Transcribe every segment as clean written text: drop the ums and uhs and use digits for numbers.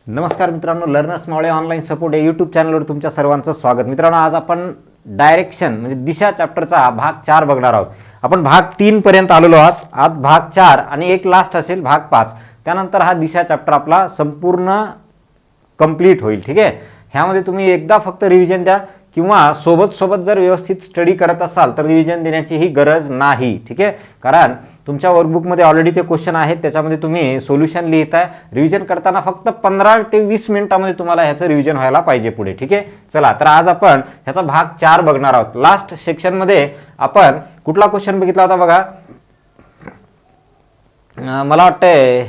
नमस्कार मित्रांनो, लर्नर्स मावळे online support या यूट्यूब चॅनलवर तुमच्या सर्वांचं स्वागत. मित्रांनो, आज आपण डायरेक्शन म्हणजे दिशा चॅप्टरचा भाग 4 बघणार आहोत. आपण भाग 3 पर्यंत आलेलो आहोत. आज भाग 4 आणि एक लास्ट असेल भाग 5. त्यानंतर हा दिशा चॅप्टर आपला संपूर्ण कंप्लीट होईल. ठीक आहे, ह्यामध्ये तुम्ही एकदा फक्त रिव्हिजन द्या किंवा सोबत जर व्यवस्थित स्टडी करत असाल तर रिव्हिजन देण्याची ही गरज नाही. ठीक आहे, कारण तुमच्या वर्कबुकमध्ये ऑलरेडी ते क्वेश्चन आहेत, त्याच्यामध्ये तुम्ही सोल्युशन लिहिताय. रिव्हिजन करताना फक्त 15 ते 20 मिनिटांमध्ये तुम्हाला ह्याचं रिव्हिजन व्हायला पाहिजे पुढे. ठीक आहे, चला तर आज आपण ह्याचा भाग 4 बघणार आहोत. लास्ट सेक्शनमध्ये आपण कुठला क्वेश्चन बघितला होता बघा, मला वाटतंय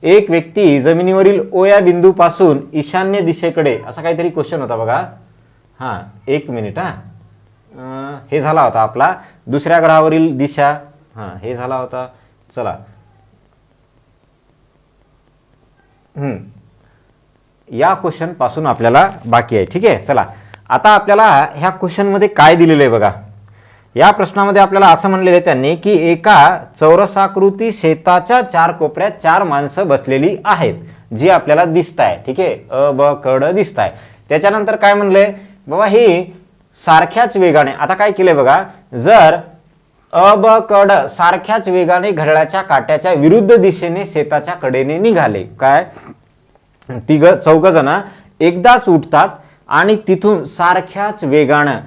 एक व्यक्ती जमिनीवरील ओ या बिंदूपासून ईशान्य दिशेकडे असा काहीतरी क्वेश्चन होता बघा. हां, एक मिनिट. हे झाला होता आपला दुसऱ्या ग्रहावरील दिशा. हां, हे झाला होता. चला, या क्वेश्चन पासून आपल्याला बाकी आहे. ठीक आहे, चला आता आपल्याला ह्या क्वेश्चन मध्ये काय दिलेलं आहे बघा. या प्रश्नामध्ये आपल्याला असं म्हणलेलं आहे त्यांनी की एका चौरसाकृती शेताच्या 4 कोपऱ्यात 4 माणसं बसलेली आहेत, जी आपल्याला दिसत आहे. ठीक आहे, अ ब क ड दिसत आहे. त्याच्यानंतर काय म्हणलंय बाबा, हे सारख्याच वेगाने, आता काय केलंय बघा, जर अ ब क ड सारख्याच वेगाने घड्याळाच्या काट्याच्या विरुद्ध दिशेने शेताच्या कडेने निघाले, काय चौघ जण एकदाच उठतात आणि तिथून सारख्याच वेगानं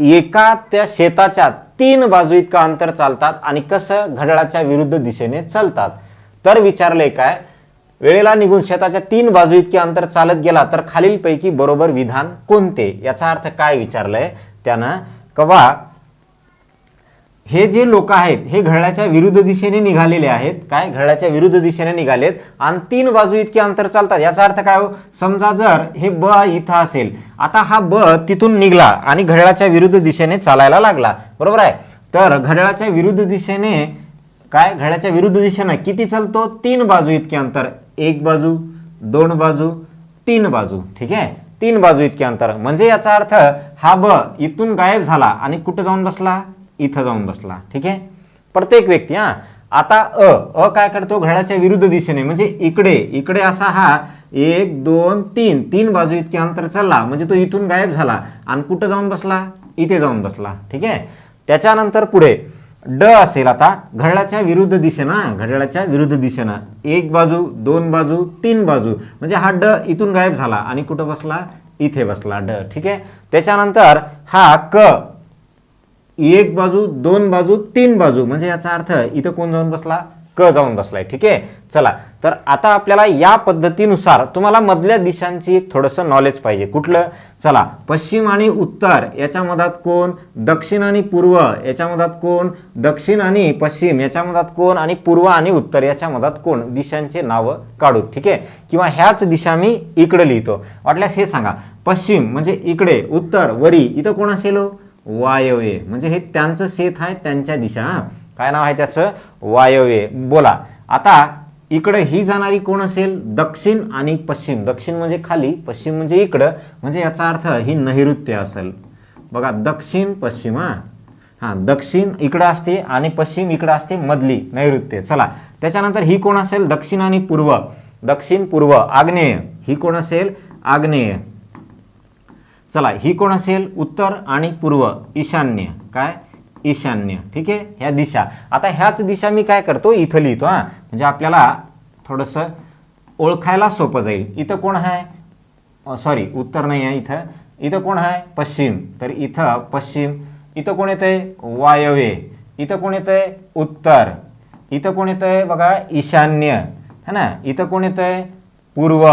एका त्या शेताच्या 3 बाजू इतका अंतर चालतात आणि कसं घड्याळाच्या विरुद्ध दिशेने चालतात. तर विचारले काय, वेळेला निघून शेताच्या 3 बाजू इतके अंतर चालत गेला तर खालीलपैकी बरोबर विधान कोणते. याचा अर्थ काय विचारलंय त्यानं, कवा हे जे लोक आहेत हे घड्याळाच्या विरुद्ध दिशेने निघालेले आहेत, काय घड्याळाच्या विरुद्ध दिशेने निघालेत आणि 3 बाजू इतके अंतर चालतात. याचा अर्थ काय हो, समजा जर हे ब इथं असेल, आता हा ब तिथून निघला आणि घड्याळाच्या विरुद्ध दिशेने चालायला लागला, बरोबर आहे. तर घड्याळाच्या विरुद्ध दिशेने काय, घड्याळाच्या विरुद्ध दिशेने किती चालतो, 3 बाजू इतके अंतर, 1 बाजू 2 बाजू 3 बाजू. ठीक आहे, 3 बाजू इतके अंतर, म्हणजे याचा अर्थ हा ब इथून गायब झाला आणि कुठं जाऊन बसला, इथं जाऊन बसला. ठीक आहे, प्रत्येक व्यक्ती. आता अ काय करतो, घड्याळाच्या विरुद्ध दिशेने म्हणजे इकडे असा हा 1 2 3 बाजू इतके अंतर चालला, म्हणजे तो इथून गायब झाला आणि कुठं जाऊन बसला, इथे जाऊन बसला. ठीक आहे, त्याच्यानंतर पुढे ड असेल, आता घड्याळाच्या विरुद्ध दिशेनं, घड्याळाच्या विरुद्ध दिशेनं 1 बाजू 2 बाजू 3 बाजू, म्हणजे हा ड इथून गायब झाला आणि कुठं बसला, इथे बसला ड. ठीक आहे, त्याच्यानंतर हा क 1 बाजू 2 बाजू 3 बाजू, म्हणजे याचा अर्थ इथं कोण जाऊन बसला, क जाऊन बसलाय. ठीक आहे, चला तर आता आपल्याला या पद्धतीनुसार तुम्हाला मधल्या दिशांची एक थोडंसं नॉलेज पाहिजे. कुठलं, चला पश्चिम आणि उत्तर याच्या मधात कोण, दक्षिण आणि पूर्व याच्या मधात कोण, दक्षिण आणि पश्चिम याच्या मधात कोण आणि पूर्व आणि उत्तर याच्या मधात कोण, दिशांचे नावं काढू. ठीक आहे, किंवा ह्याच दिशा मी इकडे लिहितो, वाटल्यास हे सांगा. पश्चिम म्हणजे इकडे, उत्तर वरी, इथं कोण असेल, वायव्य, म्हणजे हे त्यांचं शेत आहे, त्यांच्या दिशा. काय नाव आहे त्याचं, वायव्य. बोला आता इकडे ही जाणारी कोण असेल, दक्षिण आणि पश्चिम. दक्षिण म्हणजे खाली, पश्चिम म्हणजे इकडं, म्हणजे याचा अर्थ ही नैऋत्य असेल. बघा, दक्षिण पश्चिम. दक्षिण इकडं असते आणि पश्चिम इकडं असते, मधली नैऋत्य. चला त्याच्यानंतर ही कोण असेल, दक्षिण आणि पूर्व, दक्षिण पूर्व. आग्नेय ही कोण असेल, आग्नेय. चला ही कोण असेल, उत्तर आणि पूर्व, ईशान्य, काय ईशान्य. ठीक आहे, ह्या दिशा. आता ह्याच दिशा मी काय करतो, इथं लिहितो, म्हणजे आपल्याला थोडंसं ओळखायला सोपं जाईल. इथं कोण आहे, सॉरी उत्तर नाही आहे, इथं कोण आहे, पश्चिम, तर इथं पश्चिम. इथं कोण येतंय, वायव्य. इथं कोण येतंय, उत्तर. इथं कोण येतंय बघा, ईशान्य, है ना. इथं कोण येतंय, पूर्व.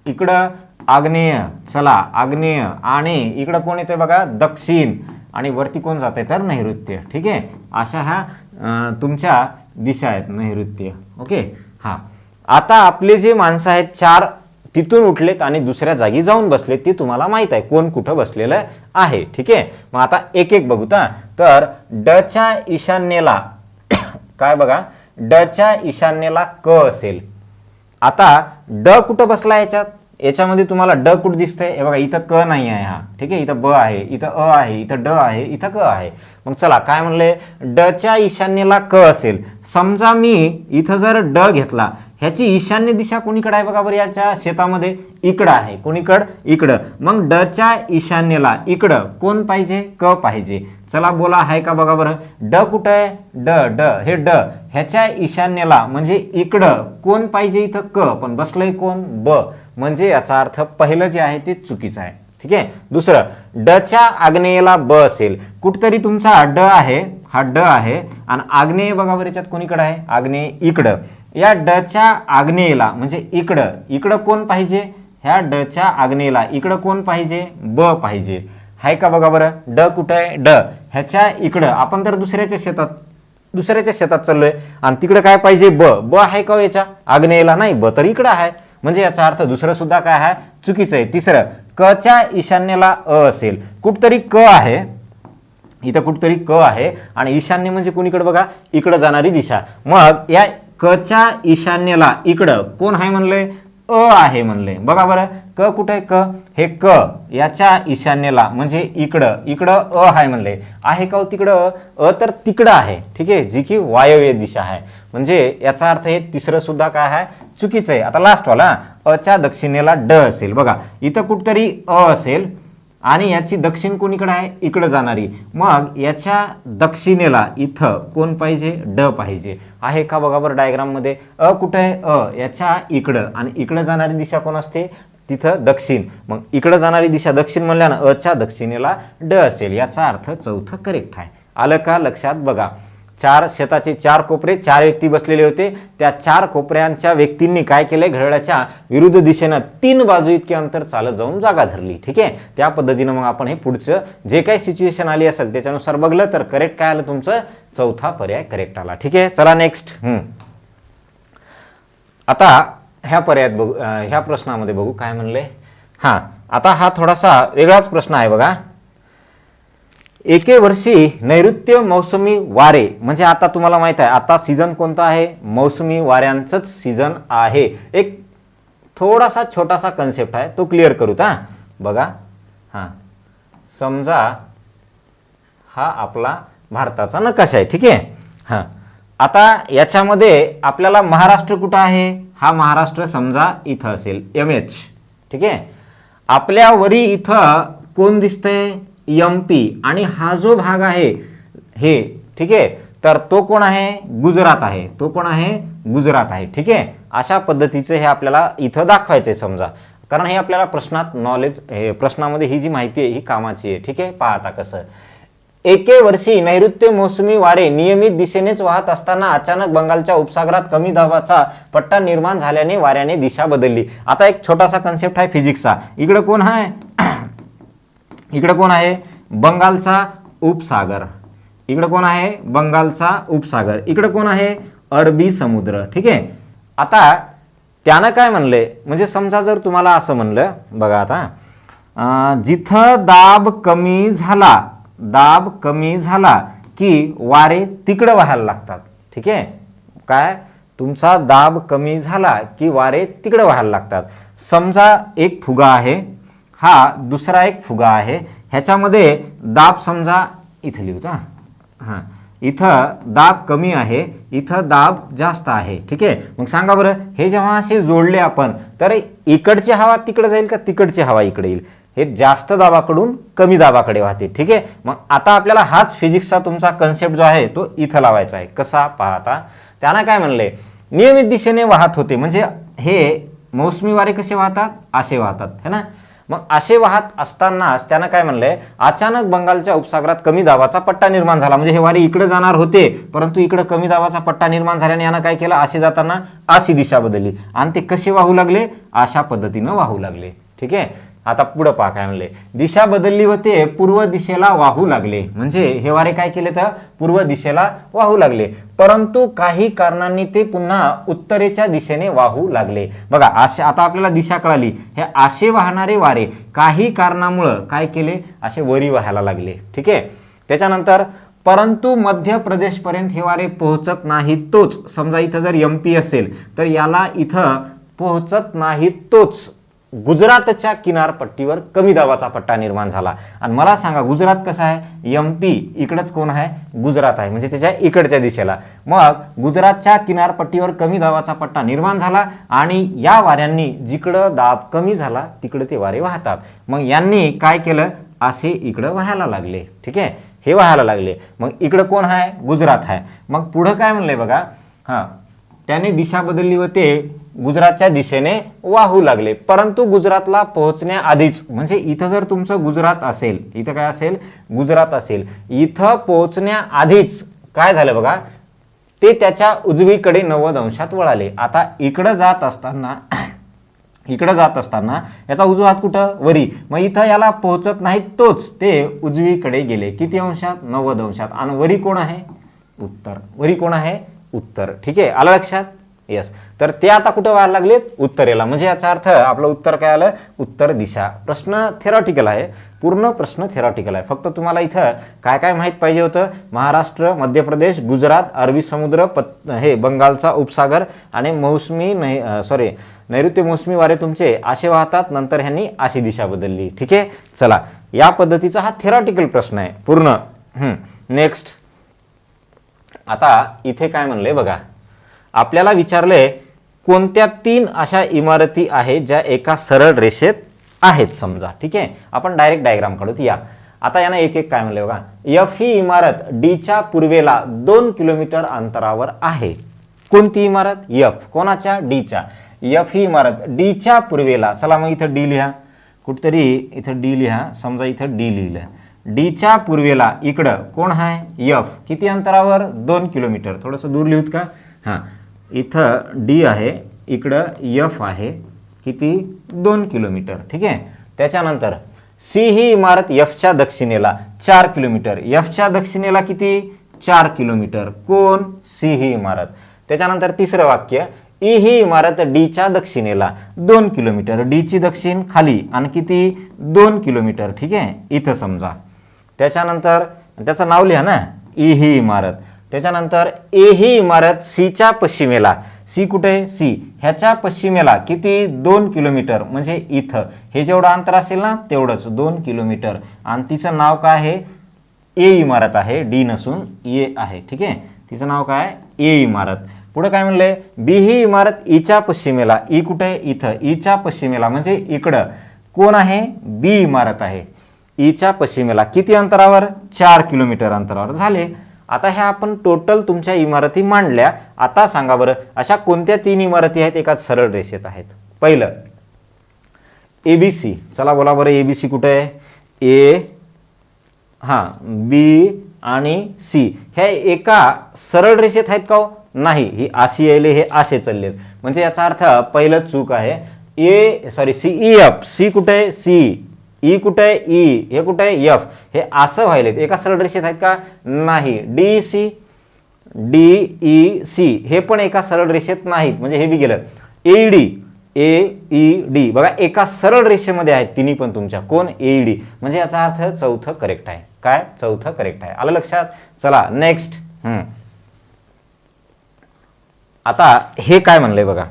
इकडं आग्नेय, चला आग्नेय. आणि इकडं कोण येतंय बघा, दक्षिण. आणि वरती कोण जात आहे, तर नैऋत्य. ठीक आहे, अशा ह्या तुमच्या दिशा आहेत, नैऋत्य. ओके, हां. आता आपले जे माणसं आहेत 4 तिथून उठलेत आणि दुसऱ्या जागी जाऊन बसलेत, ते तुम्हाला माहित आहे कोण कुठं बसलेलं आहे. ठीक आहे, मग आता एक एक बघू. तर डच्या ईशान्येला काय बघा, डच्या ईशान्येला क असेल. आता ड कुठं बसला याच्यामध्ये तुम्हाला ड कुठं दिसतंय, हे बघा इथं क नाही आहे. हा ठीक आहे, इथं ब आहे, इथं अ आहे, इथं ड आहे, इथं क आहे. मग चला काय म्हणले, डच्या ईशान्येला क असेल. समजा मी इथं जर ड घेतला, ह्याची ईशान्य दिशा कोणीकडे आहे बघा बरं, याच्या शेतामध्ये इकडं आहे. कोणीकडं? इकडं. मग डच्या ईशान्येला इकडं कोण पाहिजे? क पाहिजे. चला बोला आहे का बघा बरं. ड कुठं आहे? ड ड हे ड. ह्याच्या ईशान्येला म्हणजे इकडं कोण पाहिजे? इथं क, पण बसलंय कोण? ब. म्हणजे याचा अर्थ पहिलं जे आहे ते चुकीचं आहे. ठीक आहे. दुसरं, डच्या आग्नेयेला ब असेल. कुठतरी तुमचा ड आहे, हा ड आहे आणि आग्नेय बघा बरं याच्यात कोणीकडे आहे? आग्नेय इकडं. या डच्या आग्नेयेला म्हणजे इकडं, इकडं कोण पाहिजे? ह्या डच्या आग्नेयेला इकडं कोण पाहिजे? ब पाहिजे. आहे का बघा बरं. ड कुठं आहे? ड. ह्याच्या इकडं आपण तर दुसऱ्याच्या शेतात चाललोय आणि तिकडं काय पाहिजे? ब. ब आहे का याच्या आग्नेयेला? नाही, ब तर इकडं आहे. म्हणजे याचा अर्थ दुसरं सुद्धा काय आहे? चुकीचं आहे. तिसरं, कच्या ईशान्येला अ असेल. कुठतरी क आहे, इथं कुठतरी क आहे आणि ईशान्य म्हणजे कोणीकडे बघा? इकडं जाणारी दिशा. मग या कच्या ईशान्येला इकडं कोण आहे म्हणलंय? अ आहे म्हणलंय. बघा बरं, क कुठे? क. हे क याच्या ईशान्येला म्हणजे इकडं, इकडं अ आहे म्हणलंय. आहे का तिकडं? अ तर तिकडं आहे. ठीक आहे, जी की वायव्य दिशा आहे. म्हणजे याचा अर्थ हे तिसरं सुद्धा काय आहे? चुकीचं आहे. आता लास्ट वाला, अच्या दक्षिणेला ड असेल. बघा इथं कुठतरी अ असेल आणि याची दक्षिण कोणीकडे आहे? इकडं जाणारी. मग याच्या दक्षिणेला इथं कोण पाहिजे? ड पाहिजे. आहे का बघा बरं डायग्राम मध्ये? अ कुठे आहे? अ याच्या इकडं आणि इकडं जाणारी दिशा कोण असते? तिथं दक्षिण. मग इकडं जाणारी दिशा दक्षिण म्हणल्यानं अच्या दक्षिणेला ड असेल. याचा अर्थ चौथं करेक्ट आहे. आलं का लक्षात? बघा, शेताचे 4 कोपरे, 4 व्यक्ती बसलेले होते. त्या 4 कोपऱ्यांच्या व्यक्तींनी काय केलंय? घड्याळाच्या विरुद्ध दिशेनं 3 बाजू इतके अंतर चालत जाऊन जागा धरली. ठीक आहे. त्या पद्धतीनं मग आपण हे पुढचं जे काही सिच्युएशन आली असेल त्याच्यानुसार बघलं तर करेक्ट काय आलं तुमचं? चौथा पर्याय करेक्ट आला. ठीक आहे. चला नेक्स्ट. आता ह्या पर्यायात बघू, ह्या प्रश्नामध्ये बघू काय म्हणले. आता हा थोडासा वेगळाच प्रश्न आहे बघा. एके वर्षी नैऋत्य मौसमी वारे, म्हणजे आता तुम्हाला माहित आहे आता सीझन कोणता आहे? मौसमी वाऱ्यांचंच सीझन आहे. एक थोडासा छोटासा कन्सेप्ट आहे तो क्लिअर करूत. बघा, समजा हा आपला भारताचा नकाशा आहे. ठीक आहे. आता याच्यामध्ये आपल्याला महाराष्ट्र कुठं आहे? हा महाराष्ट्र समजा इथं असेल, MH. ठीक आहे. आपल्या वरी इथं कोण दिसतंय? MP. आणि हा जो भाग आहे हे, ठीक आहे, तर तो कोण आहे? गुजरात आहे. तो कोण आहे? गुजरात आहे. ठीक आहे. अशा पद्धतीचं हे आपल्याला इथं दाखवायचंय समजा, कारण हे आपल्याला प्रश्नात नॉलेज, हे प्रश्नामध्ये ही जी माहिती आहे ही कामाची आहे. ठीक आहे. पहा आता कसं. एके वर्षी नैऋत्य मोसमी वारे नियमित दिशेनेच वाहत असताना अचानक बंगालच्या उपसागरात कमी दाबाचा पट्टा निर्माण झाल्याने वाऱ्याने दिशा बदलली. आता एक छोटासा कन्सेप्ट आहे फिजिक्सचा. इकडे कोण आहे? इकडे कोण आहे? बंगालचा उपसागर. इकडे कोण आहे? बंगालचा उपसागर. इकडे कोण आहे? अरबी समुद्र. ठीक आहे. आता त्यानं काय म्हणलंय, म्हणजे समजा जर तुम्हाला असं म्हणलं, बघा आता जिथं दाब कमी झाला की वारे तिकडं व्हायला लागतात. ठीक आहे. काय? तुमचा दाब कमी झाला की वारे तिकडं व्हायला लागतात. समजा एक फुगा आहे, हा दुसरा एक फुगा आहे. ह्याच्यामध्ये दाब समजा इथं लिहूता. इथं दाब कमी आहे, इथं दाब जास्त आहे. ठीक आहे. मग सांगा बरं, हे जेव्हा असे जोडले आपण तर इकडची हवा तिकडे जाईल का तिकडची हवा इकडे येईल? हे जास्त दाबाकडून कमी दाबाकडे वाहते. ठीक आहे. मग आता आपल्याला हाच फिजिक्सचा तुमचा कन्सेप्ट जो आहे तो इथं लावायचा आहे. कसा? पाहता त्यांना काय म्हणले? नियमित दिशेने वाहत होते. म्हणजे हे मोसमी वारे कसे वाहतात? असे वाहतात, है ना. मग असे वाहत असतानाच त्यानं काय म्हणलंय? अचानक बंगालच्या उपसागरात कमी दाबाचा पट्टा निर्माण झाला. म्हणजे हे वारे इकडे जाणार होते, परंतु इकडे कमी दाबाचा पट्टा निर्माण झाल्याने यानं काय केलं? असे जाताना अशी दिशा बदलली आणि ते कसे वाहू लागले? अशा पद्धतीनं वाहू लागले. ठीक आहे. आता पुढे पहा काय म्हणले. दिशा बदलली व ते पूर्व दिशेला वाहू लागले. म्हणजे हे वारे काय केले? तर पूर्व दिशेला वाहू लागले, परंतु काही कारणांनी ते पुन्हा उत्तरेच्या दिशेने वाहू लागले. बघा, असे आता आपल्याला दिशा कळाली. हे असे वाहणारे वारे काही कारणामुळं काय केले? असे वरी व्हायला लागले. ठीक आहे. त्याच्यानंतर परंतु मध्य प्रदेशपर्यंत हे वारे पोहोचत नाहीत. तोच समजा इथं जर MP असेल तर याला इथं पोहोचत नाहीत. तोच गुजरातच्या किनारपट्टीवर कमी दाबाचा पट्टा निर्माण झाला. आणि मला सांगा गुजरात कसं आहे, MP इकडंच कोण आहे, गुजरात आहे, म्हणजे त्याच्या इकडच्या दिशेला. मग गुजरातच्या किनारपट्टीवर कमी दाबाचा पट्टा निर्माण झाला आणि या वाऱ्यांनी जिकडं दाब कमी झाला तिकडे ते वारे वाहतात. मग यांनी काय केलं, असे इकडं वाहायला लागले. ठीक आहे, हे वाहायला लागले. मग इकडं कोण आहे, गुजरात आहे. मग पुढं काय म्हणलंय बघा, हां, त्याने दिशा बदलली व ते गुजरातच्या दिशेने वाहू लागले. परंतु गुजरातला पोहोचण्याआधीच, म्हणजे इथं जर तुमचं गुजरात असेल, इथं काय असेल, गुजरात असेल, इथं पोहोचण्याआधीच काय झालं बघा, ते त्याच्या उजवीकडे 90 अंशात वळाले. आता इकडं जात असताना याचा उजवा हात कुठं, वरी. मग इथं याला पोहोचत नाही, तोच ते उजवीकडे गेले. किती अंशात, 90 अंशात. आणि वरी कोण आहे, उत्तर. वरी कोण आहे, उत्तर. ठीक आहे, आलं लक्षात, यस. तर ते आता कुठं व्हायला लागलेत, उत्तरेला. म्हणजे याचा अर्थ आपलं उत्तर काय आलं, उत्तर दिशा. प्रश्न थेरॉटिकल आहे, पूर्ण प्रश्न थेरॉटिकल आहे. फक्त तुम्हाला इथं काय काय माहीत पाहिजे होतं, महाराष्ट्र, मध्य प्रदेश, गुजरात, अरबी समुद्र, हे बंगालचा उपसागर आणि नैऋत्य मोसमी वारे तुमचे असे वाहतात, नंतर ह्यांनी अशी दिशा बदलली. ठीक आहे, चला, या पद्धतीचा हा थेरॉटिकल प्रश्न आहे पूर्ण. नेक्स्ट, आता इथे काय म्हणले बघा, आपल्याला विचारले कोणत्या 3 अशा इमारती आहेत ज्या एका सरळ रेषेत आहेत समजा. ठीक आहे, आपण डायरेक्ट डायग्राम काढूत. या आता यानं एक एक काय म्हणले बघा, F ही इमारत डीच्या पूर्वेला 2 किलोमीटर अंतरावर आहे. कोणती इमारत, F, कोणाच्या, डीच्या. F ही इमारत डीच्या पूर्वेला, चला मग इथं डी लिहा, कुठतरी इथं डी लिहा, समजा इथं डी लिहिलं. डीच्या पूर्वेला इकडं कोण आहे, F, किती अंतरावर, 2 किलोमीटर. थोडंसं दूर लिहूत का, हां, इथं डी आहे, इकडं F आहे, किती, 2 किलोमीटर. ठीक आहे, त्याच्यानंतर C ही इमारत Fच्या दक्षिणेला 4 किलोमीटर. Fच्या दक्षिणेला किती, 4 किलोमीटर. कोण, C ही इमारत. त्याच्यानंतर तिसरं वाक्य, E ही इमारत डीच्या दक्षिणेला 2 किलोमीटर. डीची दक्षिण खाली आणि किती, 2 किलोमीटर. ठीक आहे, इथं समजा. त्याच्यानंतर त्याचं नाव लिहा ना, E ही इमारत. त्याच्यानंतर A ही इमारत Cच्या पश्चिमेला, C कुठे, C ह्याच्या पश्चिमेला किती, 2 किलोमीटर. म्हणजे इथं हे जेवढं अंतर असेल ना तेवढंच, 2 किलोमीटर. आणि तिचं नाव काय आहे, A इमारत आहे, D नसून A आहे. ठीक आहे, तिचं नाव काय, A इमारत. पुढे काय म्हणले, B ही इमारत Eच्या पश्चिमेला, E कुठे, इथं, Eच्या पश्चिमेला म्हणजे इकडं कोण आहे, B इमारत आहे. Eच्या पश्चिमेला किती अंतरावर, 4 किलोमीटर अंतरावर. झाले. आता ह्या आपण टोटल तुमच्या इमारती मांडल्या. आता सांगा बरं, अशा कोणत्या 3 इमारती आहेत एका सरळ रेषेत आहेत. पहिलं ABC, चला बोला बरं, ABC कुठे आहे, A, हां, B आणि C ह्या एका सरळ रेषेत आहेत का, नाही, ही अशी यायले, हे असे चाललेत. म्हणजे याचा अर्थ पहिलं चूक आहे. CEF, C कुठे आहे, C, E कुठे आहे, E, हे कुठे आहे, F, हे असं व्हायलेत. एका सरळ रेषेत आहेत का, नाही. DEC हे पण एका सरळ रेषेत नाहीत, म्हणजे हे बी गेलं. AED बघा एका सरळ रेषेमध्ये आहेत तिन्ही पण तुमच्या. कोण, AED. म्हणजे याचा अर्थ चौथं करेक्ट आहे. काय, चौथं करेक्ट आहे. आलं लक्षात. चला नेक्स्ट. आता हे काय म्हणलंय बघा,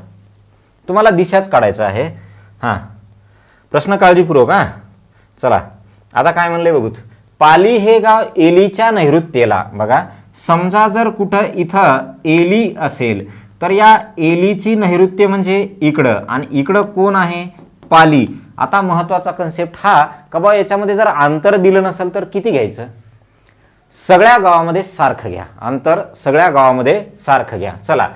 तुम्हाला दिशाच काढायचं आहे. हां, प्रश्न काळजीपूर्वक. हां, चला आता काय म्हणलंय बघूच. पाली हे गाव एलीच्या नैऋत्येला, बघा समजा जर कुठं इथं एली असेल तर या एलीची नैऋत्य म्हणजे इकडं, आणि इकडं कोण आहे, पाली. आता महत्वाचा कन्सेप्ट हा का बा, याच्यामध्ये जर अंतर दिलं नसेल तर किती घ्यायचं, सगळ्या गावामध्ये सारखं घ्या. अंतर सगळ्या गावामध्ये सारखं घ्या. चला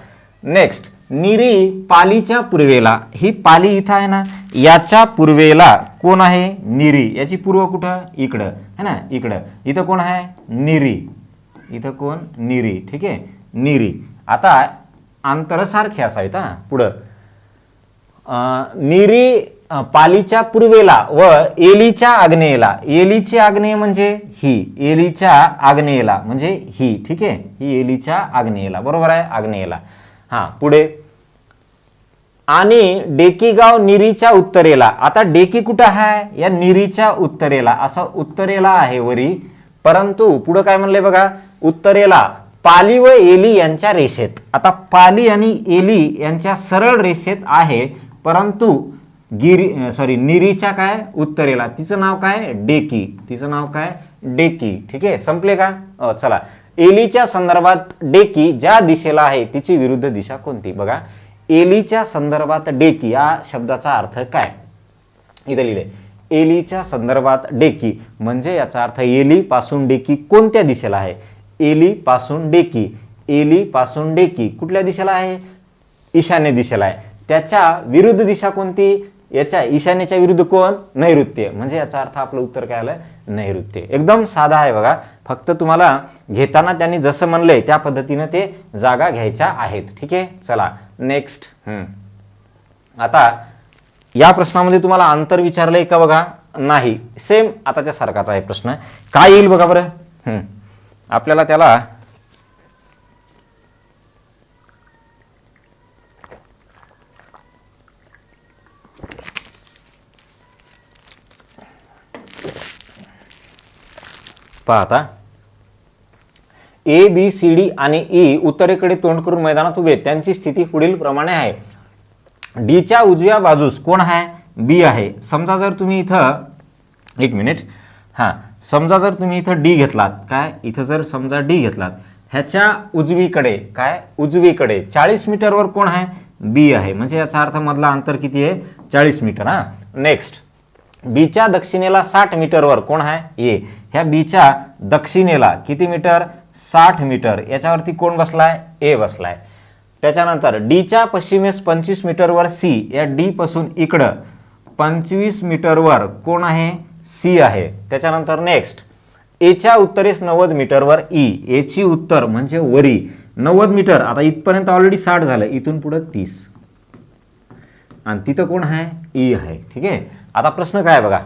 नेक्स्ट. निरी पालीच्या पूर्वेला, ही पाली इथं आहे ना, याच्या पूर्वेला कोण आहे, निरी. याची पूर्व कुठं, इकडं है ना, इकडं. इथं कोण आहे, निरी. इथं कोण, निरी. ठीक आहे, निरी. आता अंतर सारखे असावेत. हा, पुढं निरी पालीच्या पूर्वेला व एलीच्या आग्नेयेला. एलीची आग्नेय म्हणजे ही, एलीच्या आग्नेयेला म्हणजे ही. ठीक आहे, ही एलीच्या आग्नेयेला, बरोबर आहे, आग्नेयेला. हा, पुढे आणि डेकीगाव निरीच्या उत्तरेला. आता डेकी कुठं आहे, या निरीच्या उत्तरेला, असं उत्तरेला आहे वरी. परंतु पुढं काय म्हणलंय बघा, उत्तरेला पाली व एली यांच्या रेषेत. आता पाली आणि एली यांच्या सरळ रेषेत आहे, परंतु निरीच्या काय उत्तरेला, तिचं नाव काय डेकी, तिचं नाव काय डेकी. ठीक आहे, संपले का? चला, एलीच्या संदर्भात डेकी ज्या दिशेला आहे तिची विरुद्ध दिशा कोणती? बघा, एलीच्या संदर्भात डेकी या शब्दाचा अर्थ काय? इथे लिहिले, एलीच्या संदर्भात डेकी म्हणजे याचा अर्थ एली पासून डेकी कोणत्या दिशेला आहे? एली पासून डेकी, एली पासून डेकी कुठल्या दिशेला आहे? ईशान्य दिशेला आहे. त्याच्या विरुद्ध दिशा कोणती? याच्या ईशान्येच्या विरुद्ध कोण? नैऋत्य. म्हणजे याचा अर्थ आपलं उत्तर काय आलं? नैऋत्य. एकदम साधा आहे बघा, फक्त तुम्हाला घेताना त्यांनी जसं म्हणलंय त्या पद्धतीने ते जागा घ्यायच्या आहेत. ठीक आहे, चला नेक्स्ट. आता या प्रश्नामध्ये तुम्हाला अंतर विचारलंय का? बघा, नाही, सेम आताच्या सारखाच आहे प्रश्न. काय येईल बघा बरं. आपल्याला त्याला पहा आता, ए बी सी डी आणि ई उत्तरेकडे तोंड करून मैदानात उभे, त्यांची स्थिती पुढील प्रमाणे आहे. डीच्या उजव्या बाजूस कोण आहे? बी आहे. समजा जर तुम्ही इथं एक मिनिट, समजा जर तुम्ही इथं डी घेतलात, काय इथं जर समजा डी घेतलात, ह्याच्या उजवीकडे काय? उजवीकडे 40 मीटरवर कोण आहे? बी आहे. म्हणजे याचा अर्थ मधला अंतर किती आहे? 40 मीटर. नेक्स्ट, बीच्या दक्षिणेला 60 मीटरवर कोण आहे? ए. ह्या बीच्या दक्षिणेला किती मीटर? 60 मीटर. याच्यावरती कोण बसलाय? ए बसलाय. त्याच्यानंतर डीच्या पश्चिमेस 25 मीटरवर सी, या डी पासून इकडं 25 मीटरवर कोण आहे? सी आहे. त्याच्यानंतर नेक्स्ट, एच्या उत्तरेस 90 मीटरवर ई, एची उत्तर म्हणजे वरी 90 मीटर. आता इथपर्यंत ऑलरेडी 60 झालं, इथून पुढे 30 आणि तिथं कोण आहे? ई आहे. ठीक आहे, आता प्रश्न काय बघा,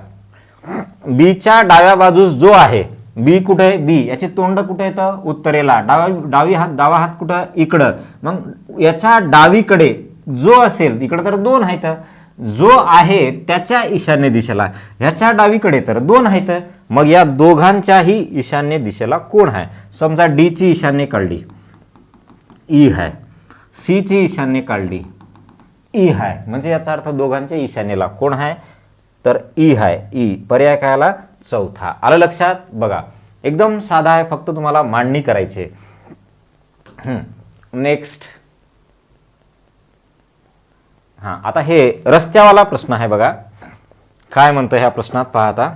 बीच्या डाव्या बाजूस जो आहे, बी कुठे आहे? बी याचे तोंड कुठे येतं? उत्तरेला. डावा हात कुठं? इकडं. मग याच्या डावीकडे जो असेल, इकडे तर 2 आहेत, जो आहे त्याच्या ईशान्य दिशेला, ह्याच्या डावीकडे तर 2 आहेत. मग या दोघांच्याही ईशान्य दिशेला कोण आहे? समजा डी ची ईशान्य काढली, ई आहे. सी ची ईशान्य काढली, ई आहे. म्हणजे याचा अर्थ दोघांच्या ईशान्येला कोण आहे? तर ई आहे. ई पर्याय काय आला? चौथा. आलं लक्षात? बघा, एकदम साधा आहे, फक्त तुम्हाला मांडणी करायची. नेक्स्ट, आता हे रस्त्यावाला प्रश्न आहे बघा. काय म्हणतं ह्या प्रश्नात? पहा आता,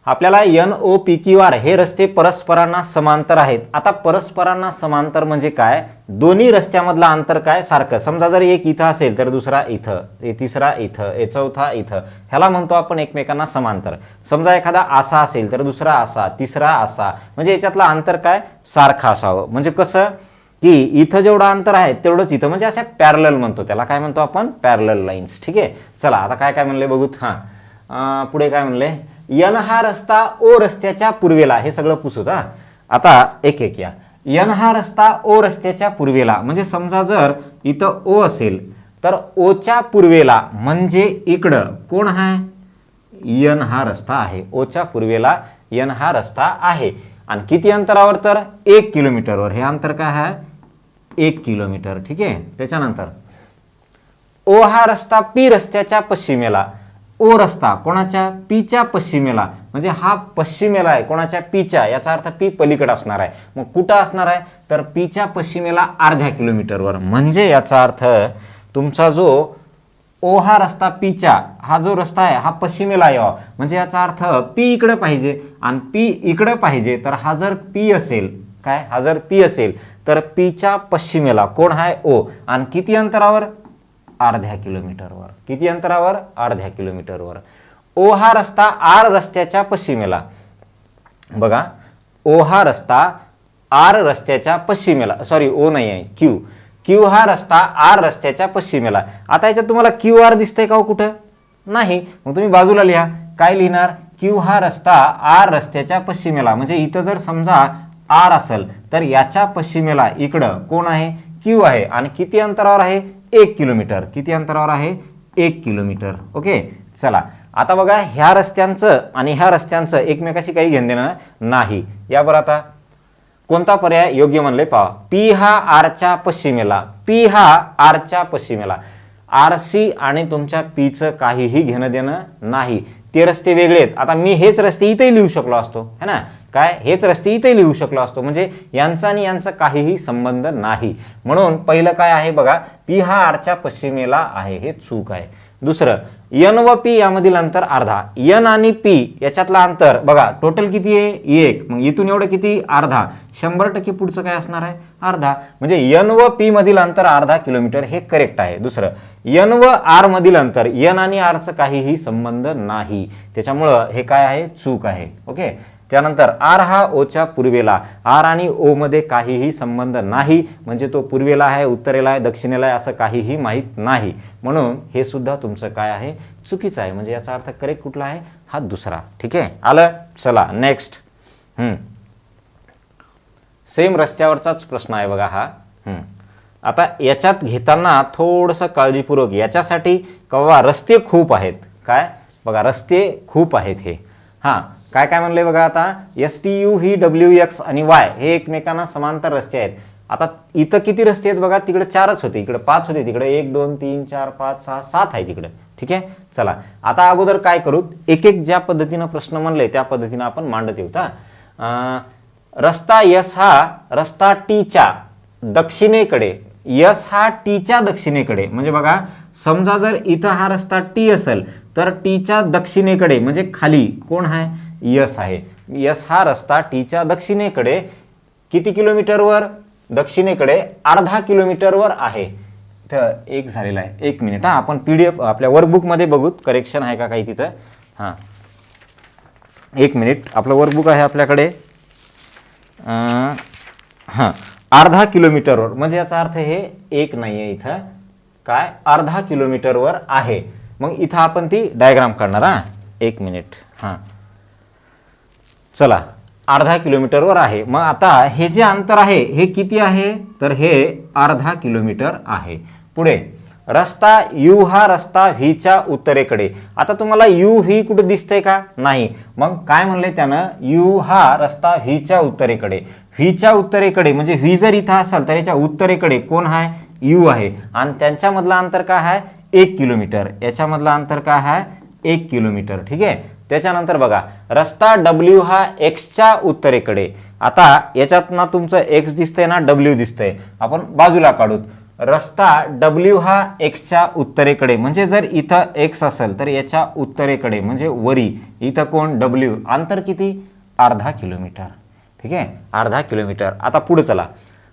आपल्याला N O P Q R हे रस्ते परस्परांना समांतर आहेत. आता परस्परांना समांतर म्हणजे काय? दोन्ही रस्त्यामधला अंतर काय? सारखं. समजा जर एक इथं असेल तर दुसरा इथं, तिसरा इथं, चौथा इथं, ह्याला म्हणतो आपण एकमेकांना समांतर. समजा एखादा असा असेल तर दुसरा असा, तिसरा असा, म्हणजे याच्यातलं अंतर काय? सारखं असावं. म्हणजे कसं की इथं जेवढं अंतर आहे तेवढंच इथं, म्हणजे अशा पॅरलल म्हणतो त्याला. काय म्हणतो आपण? Parallel lines. ठीक आहे, चला आता काय काय म्हणले बघूत. पुढे काय म्हणले? एन हा रस्ता ओ रस्त्याच्या पूर्वेला, हे सगळं पुसूत. आता एक एक या. एन हा रस्ता ओ रस्त्याच्या पूर्वेला म्हणजे समजा जर इथं ओ असेल तर ओच्या पूर्वेला म्हणजे इकडं कोण आहे? एन हा रस्ता आहे. ओच्या पूर्वेला एन हा रस्ता आहे. आणि किती अंतरावर? तर 1 किलोमीटरवर. हे अंतर काय आहे? 1 किलोमीटर. ठीक आहे, त्याच्यानंतर ओ हा रस्ता पी रस्त्याच्या पश्चिमेला. ओ रस्ता कोणाच्या? पीच्या पश्चिमेला, म्हणजे हा पश्चिमेला आहे कोणाच्या? पीच्या. याचा अर्थ पी पलीकडे असणार आहे. मग कुठं असणार आहे? तर पीच्या पश्चिमेला अर्ध्या किलोमीटरवर. म्हणजे याचा अर्थ तुमचा जो ओ हा रस्ता पीच्या, हा जो रस्ता आहे हा पश्चिमेला यावा. म्हणजे याचा अर्थ पी इकडे पाहिजे आणि पी इकडे पाहिजे. तर हा जर पी असेल, काय? हा जर पी असेल तर पीच्या पश्चिमेला कोण आहे? ओ. आणि किती अंतरावर? अर्ध्या किलोमीटरवर. किती अंतरावर? अर्ध्या किलोमीटरवर. ओ हा रस्ता आर रस्त्याच्या पश्चिमेला. बघा, ओ हा रस्ता आर रस्त्याच्या पश्चिमेला, सॉरी ओ नाही आहे, क्यू. क्यू हा रस्ता आर रस्त्याच्या पश्चिमेला. आता याच्यात तुम्हाला क्यू आर दिसतंय का? कुठं नाही. मग तुम्ही बाजूला लिहा. काय लिहिणार? क्यू हा रस्ता आर रस्त्याच्या पश्चिमेला. म्हणजे इथं जर समजा आर असेल तर याच्या पश्चिमेला इकडं कोण आहे? क्यू आहे. आणि किती अंतरावर आहे? 1 किलोमीटर. किती अंतरावर आहे? 1 किलोमीटर. ओके, चला आता बघा, ह्या रस्त्यांचं आणि ह्या रस्त्यांचं एकमेकाशी काही घेणं देणं नाही. या बरं, आता कोणता पर्याय योग्य म्हणले पहा. पी हा आरच्या पश्चिमेला, पी हा आरच्या पश्चिमेला. आरसी आणि तुमच्या पीचं काहीही घेणं देणं नाही. ते रस्ते वेगळे आहेत. आता मी हेच रस्ते इथेही लिहू शकलो असतो है ना, काय हेच रस्ते इथेही लिहू शकलो असतो, म्हणजे यांचा आणि यांचा काहीही संबंध नाही. म्हणून पहिलं काय आहे बघा, पी हा आरच्या पश्चिमेला आहे, हे चूक आहे. दुसरं, एन व पी यामधील अंतर अर्धा. एन आणि पी याच्यातला अंतर बघा टोटल किती आहे 1, मग इथून एवढं किती अर्धा. 100% पुढचं काय असणार आहे अर्धा, म्हणजे एन व पी मधील अंतर अर्धा किलोमीटर, हे करेक्ट आहे. दुसरं, एन व आर मधील अंतर, एन आणि आरचं काहीही संबंध नाही, त्याच्यामुळं हे काय आहे चूक आहे. ओके. त्यानंतर आर हा ओच्या पूर्वेला, आर आणि ओ मध्ये काहीही संबंध नाही, म्हणजे तो पूर्वेला आहे, उत्तरेला आहे, दक्षिणेला आहे असं काहीही माहीत नाही. म्हणून हे सुद्धा तुमचं काय आहे चुकीचं आहे, म्हणजे याचा अर्थ करेक्ट कुठला आहे हा दुसरा. ठीक आहे, आलं. चला नेक्स्ट. सेम रस्त्यावरचाच प्रश्न आहे बघा हा. आता याच्यात घेताना थोडंसं काळजीपूर्वक, याच्यासाठी कवा रस्ते खूप आहेत, काय बघा रस्ते खूप आहेत हे. हां, काय काय म्हणले बघा, आता STU ही WX आणि Y हे एकमेकांना समांतर रस्ते आहेत. आता इथं किती रस्ते आहेत बघा, तिकडे 4च होते, इकडे 5 होते, तिकडे 1 2 3 4 5 6 7 आहे तिकडे. ठीक आहे, चला आता अगोदर काय करू, एक एक ज्या पद्धतीनं प्रश्न म्हणले त्या पद्धतीनं आपण मांडत येऊ. रस्ता S हा रस्ता T च्या दक्षिणेकडे, S हा T च्या दक्षिणेकडे, म्हणजे बघा समजा जर इथं हा रस्ता T असेल तर T च्या दक्षिणेकडे म्हणजे खाली कोण आहे S आहे. S हा रस्ता T च्या दक्षिणेकडे किती किलोमीटरवर, दक्षिणेकडे अर्धा किलोमीटरवर आहे. तर एक झालेला आहे. 1 मिनिट हा, आपण PDF आपल्या वर्कबुक मध्ये बघू करेक्शन आहे का काही तिथं. हां 1 मिनिट, आपलं वर्कबुक आहे आपल्याकडे. हां अर्धा किलोमीटरवर, म्हणजे याचा अर्थ हे 1 नाही आहे, इथं काय अर्धा किलोमीटरवर आहे. मग इथं आपण ती डायग्राम काढणार. हां 1 मिनिट. हां चला, अर्धा किलोमीटरवर आहे. मग आता हे जे अंतर आहे हे किती आहे, तर हे अर्धा किलोमीटर आहे. पुढे रस्ता U हा रस्ता V च्या उत्तरेकडे. आता तुम्हाला U V कुठे दिसतंय का, नाही. मग काय म्हणले त्यानं, U हा रस्ता V च्या उत्तरेकडे, V च्या उत्तरेकडे म्हणजे V जर इथं असेल तर याच्या उत्तरेकडे कोण आहे U आहे, आणि त्यांच्यामधलं अंतर काय आहे 1 किलोमीटर. याच्यामधलं अंतर काय आहे 1 किलोमीटर. ठीक आहे. त्याच्यानंतर बघा रस्ता W हा X च्या उत्तरेकडे. आता याच्यात ना तुमचं X दिसतंय ना W दिसतंय, आपण बाजूला काढू. रस्ता W हा X च्या उत्तरेकडे, म्हणजे जर इथं X असेल तर याच्या उत्तरेकडे म्हणजे वरी, इथं कोण W, अंतर किती अर्धा किलोमीटर. ठीक आहे, अर्धा किलोमीटर. आता पुढे चला,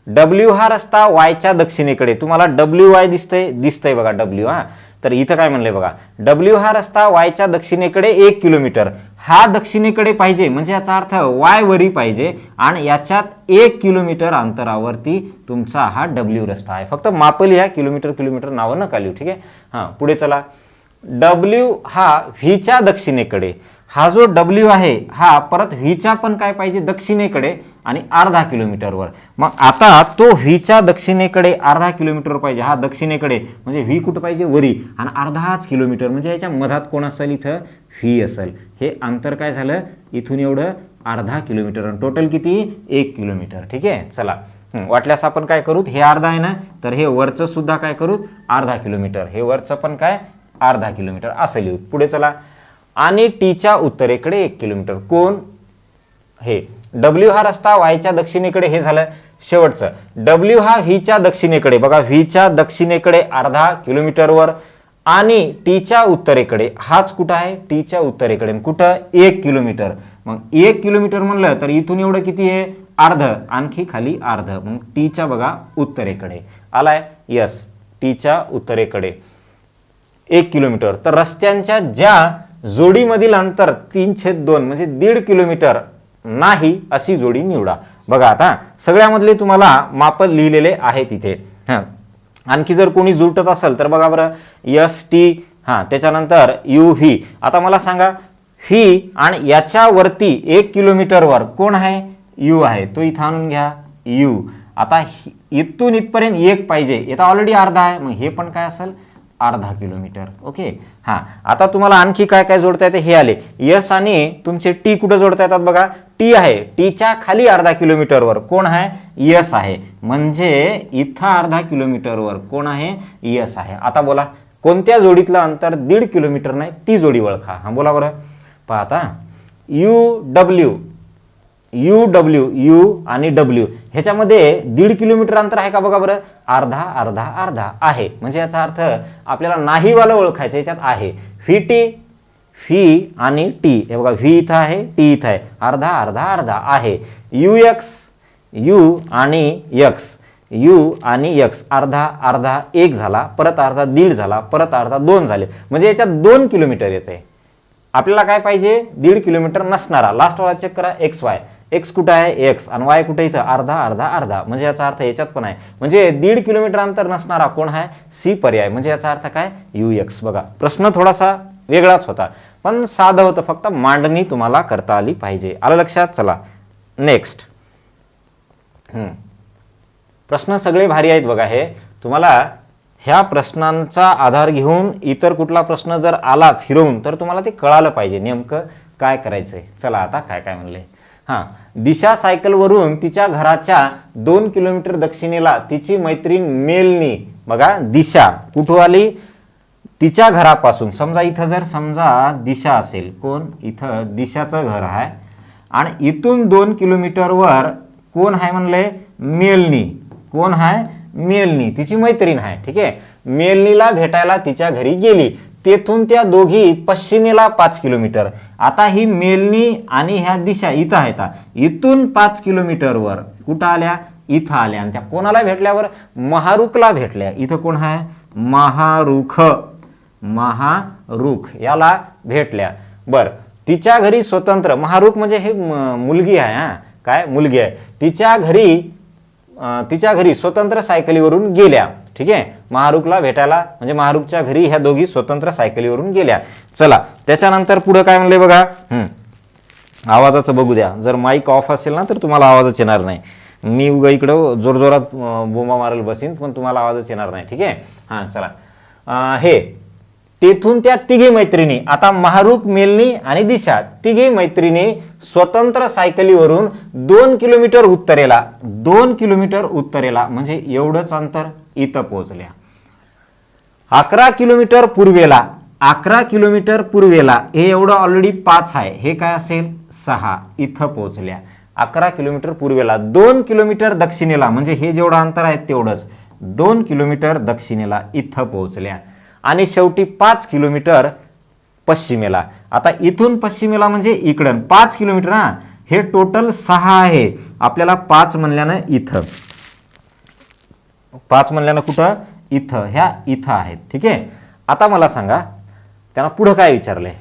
W हा रस्ता Y च्या दक्षिणेकडे, तुम्हाला WY दिसतंय बघा W. हा, तर इथं काय म्हणलंय बघा, W हा रस्ता Y च्या दक्षिणेकडे 1 किलोमीटर. हा दक्षिणेकडे पाहिजे म्हणजे याचा अर्थ Y वरी पाहिजे, आणि याच्यात 1 किलोमीटर अंतरावरती तुमचा हा W रस्ता आहे. फक्त माप लिहा, किलोमीटर नावं नका लिहू. ठीक आहे. हां पुढे चला, W हा V च्या दक्षिणेकडे. हा जो W आहे हा परत V च्या पण काय पाहिजे दक्षिणेकडे आणि अर्धा किलोमीटरवर. मग आता तो V च्या दक्षिणेकडे अर्धा किलोमीटर पाहिजे, हा दक्षिणेकडे म्हणजे V कुठं पाहिजे वरी, आणि अर्धाच किलोमीटर म्हणजे याच्या मधात कोण असेल इथं V असेल. हे अंतर काय झालं इथून एवढं अर्धा किलोमीटर, टोटल किती 1 किलोमीटर. ठीक आहे. चला वाटल्यास आपण काय करू, हे अर्धा आहे ना, तर हे वरचं सुद्धा काय करू अर्धा किलोमीटर, हे वरचं पण काय अर्धा किलोमीटर असं लिहू. पुढे चला, आणि T च्या उत्तरेकडे 1 किलोमीटर कोण हे. W हा रस्ता Y च्या दक्षिणेकडे, हे झालं शेवटचं. W हा V च्या दक्षिणेकडे, बघा V च्या दक्षिणेकडे अर्धा किलोमीटरवर, आणि T च्या उत्तरेकडे, हाच कुठं आहे T च्या उत्तरेकडे, कुठं 1 किलोमीटर. मग 1 किलोमीटर म्हणलं तर इथून एवढं किती आहे अर्ध, आणखी खाली अर्ध, मग T च्या बघा उत्तरेकडे आलाय. यस, T च्या उत्तरेकडे 1 किलोमीटर. तर रस्त्यांच्या ज्या जोडीमधील अंतर 3/2 म्हणजे 1.5 किलोमीटर नाही अशी जोडी निवडा. बघा आता सगळ्यामधले तुम्हाला माप लिहिलेले आहेत इथे. हां आणखी जर कोणी जुळत असेल तर बघा बरं, ST, हां त्याच्यानंतर UV. आता मला सांगा V आणि याच्या वरती 1 किलोमीटरवर कोण आहे U आहे, तो इथं आणून घ्या U. आता इथून इथपर्यंत 1 पाहिजे, इथं ऑलरेडी अर्धा आहे, मग हे पण काय असेल अर्धा किलोमीटर. ओके. हा, आता तुम्हाला आणखी काय काय जोडता येते हे आले. यस आणि तुमचे टी कुठं जोडता येतात बघा. टी आहे, टीच्या खाली अर्धा किलोमीटरवर कोण आहे? यस आहे. म्हणजे इथं अर्धा किलोमीटरवर कोण आहे? यस आहे. आता बोला कोणत्या जोडीतलं अंतर 1.5 किलोमीटर नाही ती जोडी ओळखा. हा बोला बरं. पहा आता यू आणि डब्ल्यू ह्याच्यामध्ये 1.5 किलोमीटर अंतर आहे का बघा बरं. अर्धा अर्धा अर्धा आहे. म्हणजे याचा अर्थ आपल्याला नाही वाला ओळखायचं, याच्यात आहे. फी आणि टी हे बघा, व्ही इथं आहे, टी इथं आहे, अर्धा अर्धा अर्धा आहे. यू आणि यक्स अर्धा अर्धा 1 झाला, परत अर्धा 1.5 झाला, परत अर्धा 2 झाले. म्हणजे याच्यात 2 किलोमीटर येते. आपल्याला काय पाहिजे? 1.5 किलोमीटर नसणारा. लास्ट वाला चेक करा. एक्स कुठं आहे? एक्स आणि वाय कुठे? इथं अर्धा अर्धा अर्धा. म्हणजे याचा अर्थ याच्यात पण आहे. म्हणजे 1.5 किलोमीटर अंतर नसणारा कोण आहे? सी पर्याय. म्हणजे याचा अर्थ काय? UX. बघा प्रश्न थोडासा वेगळाच होता पण साधं होतं, फक्त मांडणी तुम्हाला करता आली पाहिजे. आलं लक्षात? चला नेक्स्ट. प्रश्न सगळे भारी आहेत बघा. हे तुम्हाला ह्या प्रश्नांचा आधार घेऊन इतर कुठला प्रश्न जर आला फिरवून तर तुम्हाला ते कळालं पाहिजे नेमकं काय करायचंय. चला आता काय काय म्हणले. दिशा सायकलवरून तिच्या घराच्या 2 किलोमीटर दक्षिणेला तिची मैत्रीण मेलनी. बघा दिशा कुठं आली? तिच्या घरापासून. समजा इथं जर समजा दिशा असेल, कोण? इथं दिशाचं घर आहे आणि इथून 2 किलोमीटरवर कोण आहे म्हणले? मेलनी. कोण आहे? मेलनी. तिची मैत्रीण आहे. ठीक आहे. मेलनीला भेटायला तिच्या घरी गेली. तेथून त्या दोघी पश्चिमेला 5 किलोमीटर. आता ही मेलनी आणि ह्या दिशा इथं आहेत. इथून 5 किलोमीटरवर कुठं आल्या? इथं आल्या. आणि त्या कोणाला भेटल्यावर? महारुखला भेटल्या. इथं कोण आहे? महारुख याला भेटल्या. बर, तिच्या घरी स्वतंत्र. महारुख म्हणजे हे मुलगी आहे. हा, काय मुलगी आहे. तिच्या घरी स्वतंत्र सायकलीवरून गेल्या. ठीक आहे. महारुखला भेटायला म्हणजे महारुखच्या घरी ह्या दोघी स्वतंत्र सायकलीवरून गेल्या. चला त्याच्यानंतर पुढे काय म्हणले बघा. आवाजाचं बघू द्या. जर माईक ऑफ असेल ना तर तुम्हाला आवाजच येणार नाही. मी उगा इकडं जोरजोरात बोंबा मारायला बसीन पण तुम्हाला आवाजच येणार नाही. ठीक आहे. हा चला. हे तेथून त्या तिघी मैत्रिणी. आता महारुख, मेलनी आणि दिशा तिघी मैत्रिणी स्वतंत्र सायकलीवरून 2 किलोमीटर उत्तरेला. 2 किलोमीटर उत्तरेला म्हणजे एवढंच अंतर इथं पोहोचल्या. 11 किलोमीटर पूर्वेला. 11 किलोमीटर पूर्वेला हे एवढं ऑलरेडी 5 आहे. हे काय असेल? 6. इथं पोहोचल्या. 11 किलोमीटर पूर्वेला. 2 किलोमीटर दक्षिणेला म्हणजे हे जेवढं अंतर आहे तेवढंच. 2 किलोमीटर दक्षिणेला इथं पोहोचल्या. आणि शेवटी 5 किलोमीटर पश्चिमेला. आता इथून पश्चिमेला म्हणजे इकडं 5 किलोमीटर. हे टोटल 6 आहे. आपल्याला 5 म्हणल्यानं इथं. 5 म्हणल्यानं कुठं? इथं. ह्या इथं आहेत. ठीक आहे. आता मला सांगा त्यांना पुढं काय विचारलंय.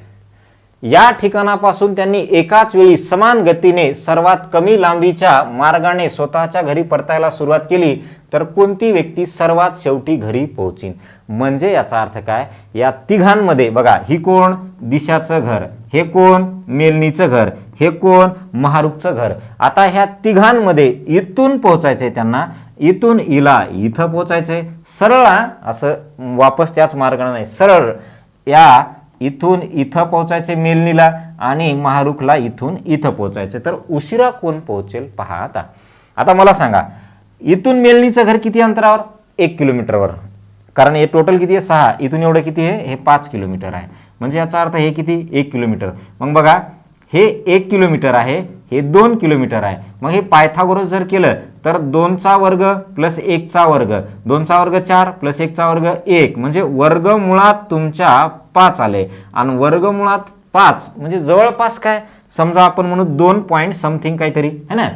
या ठिकाणापासून त्यांनी एकाच वेळी समान गतीने सर्वात कमी लांबीच्या मार्गाने स्वतःच्या घरी परतायला सुरुवात केली तर कोणती व्यक्ती सर्वात शेवटी घरी पोहोचीन. म्हणजे याचा अर्थ काय? या तिघांमध्ये बघा, ही कोण? दिशाचं घर. हे कोण? मेलनीचं घर. हे कोण? महारुखचं घर. आता ह्या तिघांमध्ये इथून पोहोचायचंय त्यांना. इथून इला इथं पोहोचायचंय. सरळ असं वापस त्याच मार्गाने नाही, सरळ या इथून इथं पोहोचायचे मेलनीला आणि महारुखला इथून इथं पोहोचायचे. तर उशिरा कोण पोहोचेल पहा. आता मला सांगा इथून मेलनीचं घर किती अंतरावर? 1 किलोमीटरवर. कारण हे टोटल किती आहे? 6. इथून एवढं किती आहे? हे 5 किलोमीटर आहे. म्हणजे याचा अर्थ हे किती? 1 किलोमीटर. मग बघा हे 1 किलोमीटर आहे, हे 2 किलोमीटर आहे. मग हे पायथागोरस जर केलं तर 2चा वर्ग प्लस 1चा वर्ग. 2चा वर्ग 4 प्लस 1चा वर्ग 1 म्हणजे वर्गमुळात तुमच्या 5 आले. आणि वर्गमुळात 5 म्हणजे जवळपास काय? समजा आपण म्हणू 2 पॉईंट समथिंग काहीतरी है ना.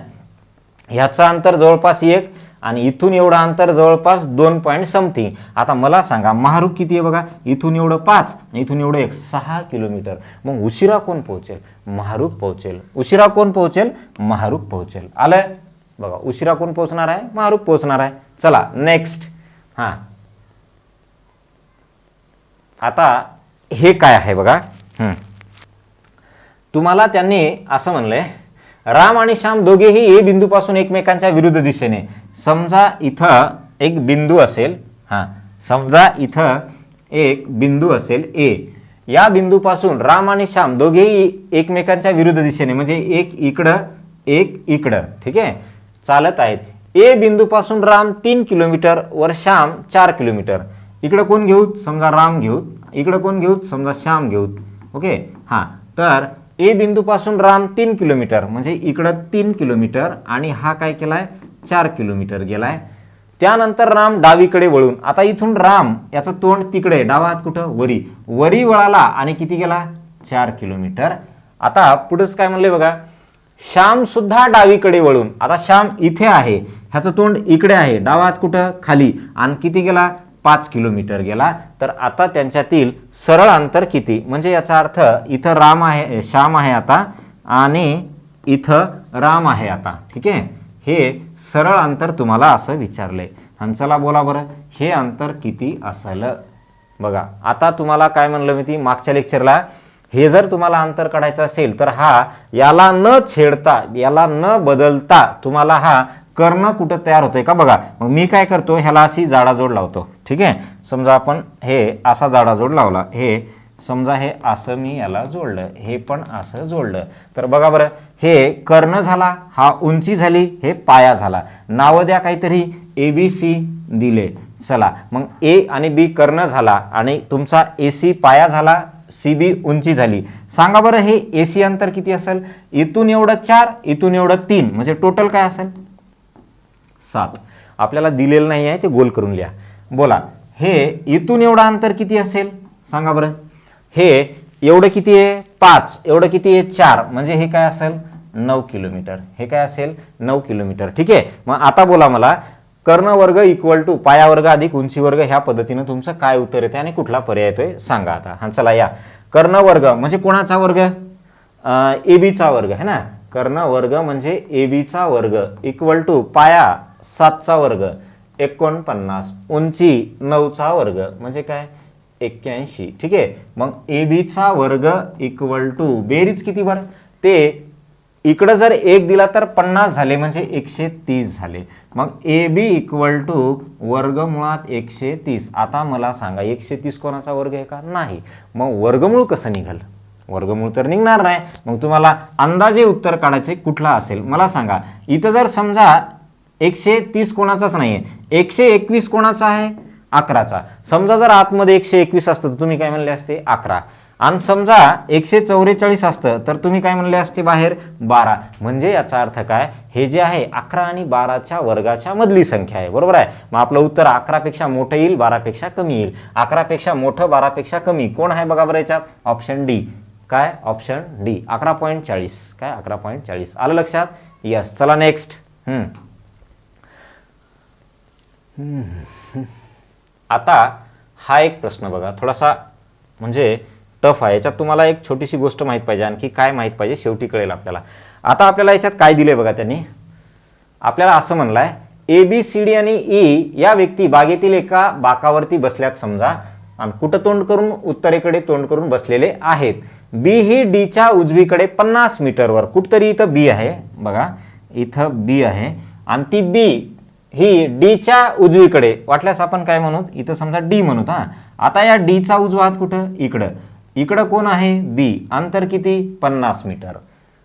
ह्याचं अंतर जवळपास 1 आणि इथून एवढं अंतर जवळपास 2 पॉईंट समथिंग. आता मला सांगा महारुख किती आहे बघा. इथून एवढं 5 आणि इथून एवढं 1, 6 किलोमीटर. मग उशिरा कोण पोहोचेल? महारुख पोहोचेल. उशिरा कोण पोहोचेल? महारुख पोहोचेल. आलं बघा. उशिरा कोण पोहोचणार आहे? महारुख पोहोचणार आहे. चला नेक्स्ट. आता हे काय आहे बघा. तुम्हाला त्यांनी असं म्हणलंय राम आणि श्याम दोघेही ए बिंदूपासून एकमेकांच्या विरुद्ध दिशेने. समजा इथं एक बिंदू असेल. समजा इथं एक बिंदू असेल ए. या बिंदूपासून राम आणि श्याम दोघेही एकमेकांच्या विरुद्ध दिशेने म्हणजे एक इकडं ठीक आहे चालत आहेत. ए बिंदूपासून राम 3 किलोमीटर वर श्याम 4 किलोमीटर. इकडं कोण घेऊ? समजा राम घेऊ. इकडं कोण घेऊ? समजा श्याम घेऊ. ओके हां, तर ए बिंदूपासून राम 3 किलोमीटर म्हणजे इकडं 3 किलोमीटर आणि हा काय केलाय 4 किलोमीटर गेलाय. त्यानंतर राम डावीकडे वळून, आता इथून राम याचं तोंड तिकडे, डावा हात कुठं? वरी वळाला आणि किती गेला? 4 किलोमीटर. आता पुढेच काय म्हणले बघा, श्याम सुद्धा डावीकडे वळून, आता श्याम इथे आहे, ह्याचं तोंड इकडे आहे, डावा हात कुठं? खाली, आणि किती गेला? 5 किलोमीटर गेला. तर आता त्यांच्यातील सरळ अंतर किती? म्हणजे याचा अर्थ इथं राम आहे, श्याम आहे आता, आणि इथं राम आहे आता. ठीक आहे, हे सरळ अंतर तुम्हाला असं विचारलंय. आणि चला बोला बरं, हे अंतर किती असेल? बघा आता तुम्हाला काय म्हणलं मी ती मागच्या लेक्चरला, हे जर तुम्हाला अंतर काढायचं असेल तर हा याला न छेडता, याला न बदलता तुम्हाला हा कर्ण कुठं तयार होतोय का बघा. मग मी काय करतो, ह्याला अशी जाडाजोड लावतो. ठीक आहे, समजा आपण हे असा जाडाजोड लावला, हे समजा हे असं मी याला जोडलं, हे पण असं जोडलं, तर बघा बरं, हे कर्ण झाला, हा उंची झाली, हे पाया झाला. नावं द्या काहीतरी, ABC दिले. चला मग ए आणि बी कर्ण झाला आणि तुमचा AC पाया झाला, CB उंची झाली. सांगा बरं हे AC अंतर किती असेल? इथून एवढं 4, इथून एवढं 3, म्हणजे टोटल काय असेल? 7. आपल्याला दिलेलं नाही आहे, ते गोल करून लिहा. बोला, हे इथून एवढं अंतर किती असेल सांगा बरं? हे एवढं किती आहे? 5. एवढं किती आहे? 4. म्हणजे हे काय असेल? 9 किलोमीटर. हे काय असेल? 9 किलोमीटर. ठीक आहे, मग आता बोला मला, कर्ण वर्ग इक्वल टू पाया वर्ग अधिक उंची वर्ग, ह्या पद्धतीनं तुमचं काय उत्तर येते आणि कुठला पर्याय येतोय सांगा आता. हा चला या, कर्ण वर्ग म्हणजे कोणाचा वर्ग? ABचा वर्ग है ना. कर्ण वर्ग म्हणजे ABचा वर्ग इक्वल टू पाया 7चा वर्ग 49, उंची 9चा वर्ग म्हणजे काय? 81. ठीक आहे, मग ABचा वर्ग इक्वल टू बेरीज किती बरं? ते इकडं जर 1 दिला तर 50 झाले म्हणजे 130 झाले. मग AB इक्वल टू वर्गमुळात 130. आता मला सांगा 130 कोणाचा वर्ग आहे का? नाही. मग वर्गमूळ कसं निघाल? वर्गमूळ तर निघणार नाही. मग तुम्हाला अंदाजे उत्तर काढायचे कुठला असेल मला सांगा. इथं जर समजा 130 कोणाचाच नाहीये, 121 कोणाचा आहे? 11चा. समजा जर आतमध्ये 121 असतं तर तुम्ही काय म्हणले असते? 11. आणि समजा 144 असतं तर तुम्ही काय म्हणले असते? बाहेर 12. म्हणजे याचा अर्थ काय? हे जे आहे 11 आणि 12च्या वर्गाच्या मधली संख्या आहे. बरोबर आहे. मग आपलं उत्तर 11 पेक्षा मोठं येईल, 12 पेक्षा कमी येईल. 11 पेक्षा मोठं, 12 पेक्षा कमी कोण आहे बघा बरं याच्यात? Option D. काय? Option D. 11.40. काय? 11.40. आलं लक्षात? यस. चला नेक्स्ट. आता हा एक प्रश्न बघा, थोडासा म्हणजे टफ आहे. याच्यात तुम्हाला एक छोटीशी गोष्ट माहित पाहिजे, आणखी काय माहित पाहिजे शेवटी कळेल आपल्याला. आता आपल्याला याच्यात काय दिले बघा, त्यांनी आपल्याला असं म्हणलंय, ABCD आणि E या व्यक्ती बागेतील एका बाकावरती बसल्यात समजा, आणि कुठं तोंड करून? उत्तरेकडे तोंड करून बसलेले आहेत. B ही Dच्या उजवीकडे 50 मीटरवर, कुठतरी इथं B आहे बघा, इथं B आहे, आणि ती B ही Dच्या उजवीकडे, वाटल्यास आपण काय म्हणू? इथं समजा D म्हणू. हा, आता या Dचा उजवा हात कुठं? इकडं. इकडं कोण आहे? B. अंतर किती? 50 मीटर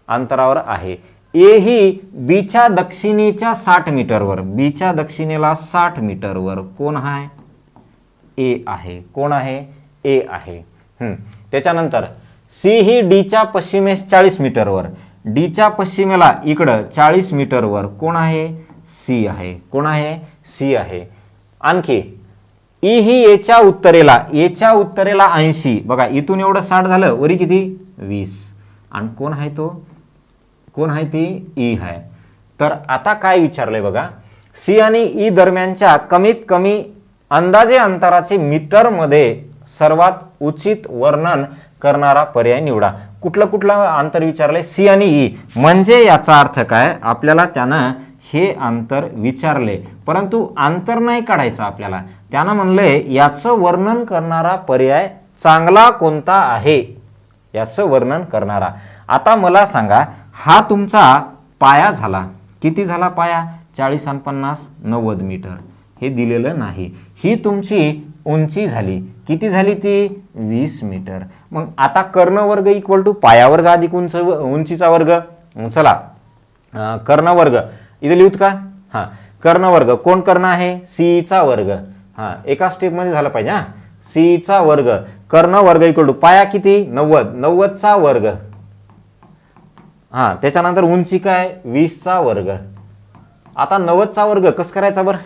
अंतरावर आहे. A ही Bच्या दक्षिणेच्या 60 मीटरवर, Bच्या दक्षिणेला 60 मीटरवर कोण आहे? A आहे. कोण आहे? A आहे. त्याच्यानंतर C ही Dच्या पश्चिमेस 40 मीटरवर, Dच्या पश्चिमेला इकडं 40 मीटरवर कोण आहे? C आहे. कोण आहे? C आहे. आणखी E ही Aच्या उत्तरेला, Aच्या उत्तरेला 80. बघा इथून एवढं 60 झालं, वरी किती? 20. आणि कोण आहे तो? कोण आहे ती? E आहे. तर आता काय विचारलंय बघा, C आणि E दरम्यानच्या कमीत कमी अंदाजे अंतराचे मीटरमध्ये सर्वात उचित वर्णन करणारा पर्याय निवडा. कुठलं अंतर विचारलंय? C आणि E. म्हणजे याचा अर्थ काय? आपल्याला त्यानं हे अंतर विचारले, परंतु अंतर नाही काढायचं आपल्याला. त्यानं म्हणलंय याचं वर्णन करणारा पर्याय चांगला कोणता आहे, याचं वर्णन करणारा. आता मला सांगा, हा तुमचा पाया झाला. किती झाला पाया? 40 आणि 50 90 मीटर. हे दिलेलं नाही. ही तुमची उंची झाली, किती झाली ती 20 मीटर. मग आता कर्णवर्ग इक्वल टू पायावर्ग अधिक उंचीचा वर्ग. चला कर्णवर्ग इथे लिहूत का? हां, कर्णवर्ग कोण कर्ण आहे? सीचा वर्ग. हां, एका स्टेपमध्ये झालं पाहिजे. हां, सीचा वर्ग कर्णवर्ग इक्वल टू पाया किती 90, 90चा वर्ग. हां, त्याच्यानंतर उंची काय 20चा वर्ग. आता 90चा वर्ग कसं करायचा बरं?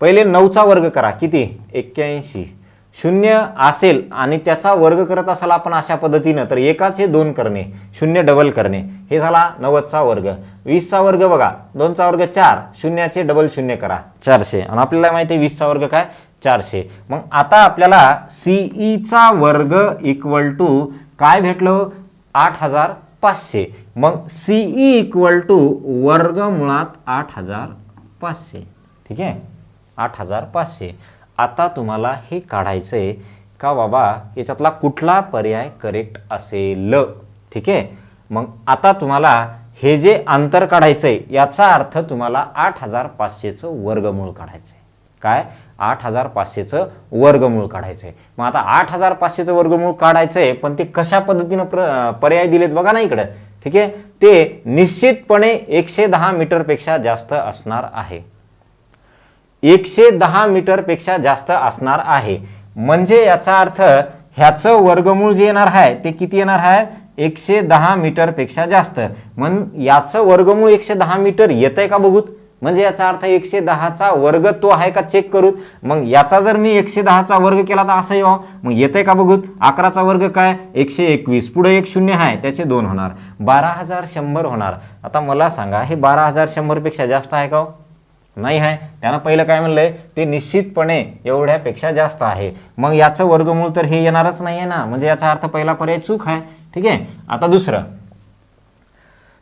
पहिले 9चा वर्ग करा, किती 81. शून्य असेल आणि त्याचा वर्ग करत असाल आपण अशा पद्धतीनं तर एकाचे 2 करणे, शून्य डबल करणे, हे झाला 90चा वर्ग. 20चा वर्ग बघा, 2चा वर्ग 4, शून्याचे डबल शून्य करा 400 आणि आपल्याला माहिती आहे 20चा वर्ग काय 400. मग आता आपल्याला सीईचा वर्ग इक्वल टू काय भेटलं 8500. मग सीई इक्वल टू वर्गमुळात 8500. ठीक आहे, 8500. आता तुम्हाला हे काढायचंय का बाबा याच्यातला कुठला पर्याय करेक्ट असेल. ठीक आहे, मग आता तुम्हाला हे जे अंतर काढायचंय याचा अर्थ तुम्हाला 8500चं वर्गमूळ काढायचंय. काय 8500चं वर्गमूळ काढायचंय. मग आता 8500चं वर्गमूळ काढायचंय, पण ते कशा पद्धतीनं पर्याय दिलेत बघा ना इकडे. ठीक आहे, ते निश्चितपणे 110 मीटरपेक्षा जास्त असणार आहे. 110 मीटरपेक्षा जास्त असणार आहे. म्हणजे याचा अर्थ ह्याचं वर्गमूळ जे येणार आहे ते किती येणार आहे 110 मीटरपेक्षा जास्त. मग याचं वर्गमूळ 110 मीटर येतंय का बघूत. म्हणजे याचा अर्थ 110चा वर्ग तो आहे का चेक करूत. मग याचा जर मी 110चा वर्ग केला तर असं येऊ, मग येतंय का बघूत. 11चा वर्ग काय 121, पुढे एक शून्य आहे त्याचे 2 होणार, 12100 होणार. आता मला सांगा हे 12100 पेक्षा जास्त आहे का? नाही आहे. त्यानं पहिलं काय म्हणलंय ते निश्चितपणे एवढ्यापेक्षा जास्त आहे. मग याचं वर्गमूळ तर हे येणारच नाहीये ना, म्हणजे याचा अर्थ पहिला पर्याय चूक आहे. ठीक आहे, आता दुसरं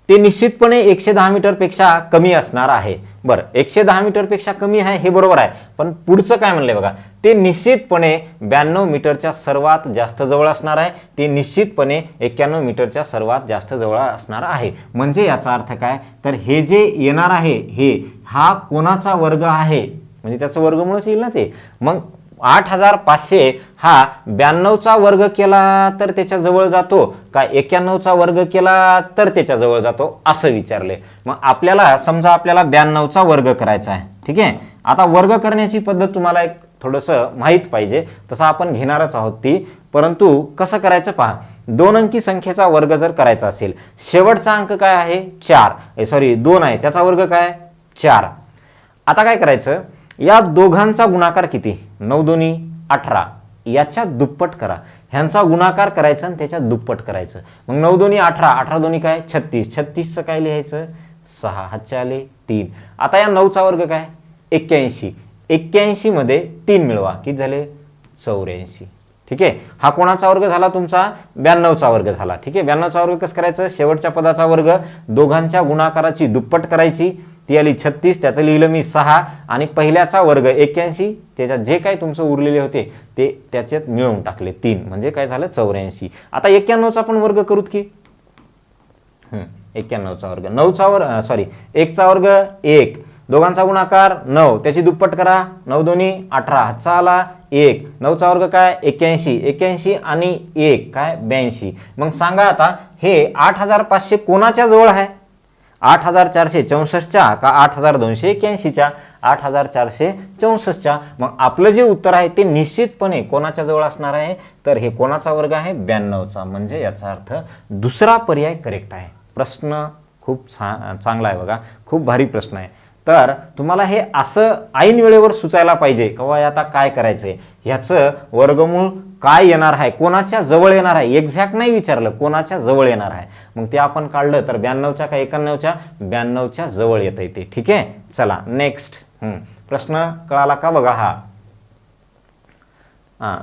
ते निश्चितपणे 110 मीटरपेक्षा कमी असणार आहे. बरं 110 मीटरपेक्षा कमी आहे हे बरोबर आहे, पण पुढचं काय म्हणलंय बघा, ते निश्चितपणे 92 मीटरच्या सर्वात जास्त जवळ असणार आहे. ते निश्चितपणे 91 मीटरच्या सर्वात जास्त जवळ असणार आहे. म्हणजे याचा अर्थ काय तर हे जे येणार आहे हा कोणाचा वर्ग आहे म्हणजे त्याचं वर्गमूळच येईल ना ते. मग 8500 हा 92चा वर्ग केला तर त्याच्या जवळ जातो का 91चा वर्ग केला तर त्याच्या जवळ जातो असं विचारले. मग आपल्याला समजा आपल्याला 92चा वर्ग करायचा आहे. ठीक आहे, आता वर्ग करण्याची पद्धत तुम्हाला एक थोडंसं माहीत पाहिजे, तसं आपण घेणारच आहोत ती. परंतु कसं करायचं पहा, 2 अंकी संख्येचा वर्ग जर करायचा असेल, शेवटचा अंक काय आहे 2 आहे, त्याचा वर्ग काय 4. आता काय करायचं, या दोघांचा गुणाकार किती 9 दोन्ही 18, याच्या दुप्पट करा. ह्यांचा गुणाकार करायचा आणि त्याच्या दुप्पट करायचं. मग 9 दोन्ही 18, 18 दोन्ही काय 36, 36चं काय लिहायचं 6, हातचे आले 3. आता या 9चा वर्ग काय 81, 81 मध्ये 3 मिळवा, किती झाले 84. ठीक आहे, हा कोणाचा वर्ग झाला तुमचा 92चा वर्ग झाला. ठीक आहे, 92चा वर्ग कसं करायचं, शेवटच्या पदाचा वर्ग दोघांच्या गुणाकाराची दुप्पट करायची, ती आली 36, त्याचं लिहिलं मी 6 आणि पहिल्याचा वर्ग 81, त्याच्यात जे काही तुमचं उरलेले होते ते त्याच्यात मिळवून टाकले 3, म्हणजे काय झालं 84. आता 91चा पण वर्ग करूत की 91चा वर्ग 1चा वर्ग 1, दोघांचा गुणाकार 9, त्याची दुप्पट करा, 9 दोन्ही 18, हातचा आला 1, 9चा वर्ग काय 81, 81 आणि 1 काय 82. मग सांगा आता हे 8500 कोणाच्या जवळ आहे, 8464च्या का 8281च्या, 8464च्या. मग आपलं जे उत्तर आहे ते निश्चितपणे कोणाच्या जवळ असणार आहे तर हे कोणाचा वर्ग आहे 92चा. म्हणजे याचा अर्थ दुसरा पर्याय करेक्ट आहे. प्रश्न खूप चांगला आहे बघा, खूप भारी प्रश्न आहे. तर तुम्हाला हे असं ऐन वेळेवर सुचायला पाहिजे किंवा आता काय करायचंय, ह्याचं वर्गमूळ काय येणार आहे, कोणाच्या जवळ येणार आहे, एक्झॅक्ट नाही विचारलं, कोणाच्या जवळ येणार आहे. मग ते आपण काढलं तर 92च्या का 91च्या, 92च्या जवळ येत ते. ठीक आहे, चला नेक्स्ट प्रश्न कळाला का बघा.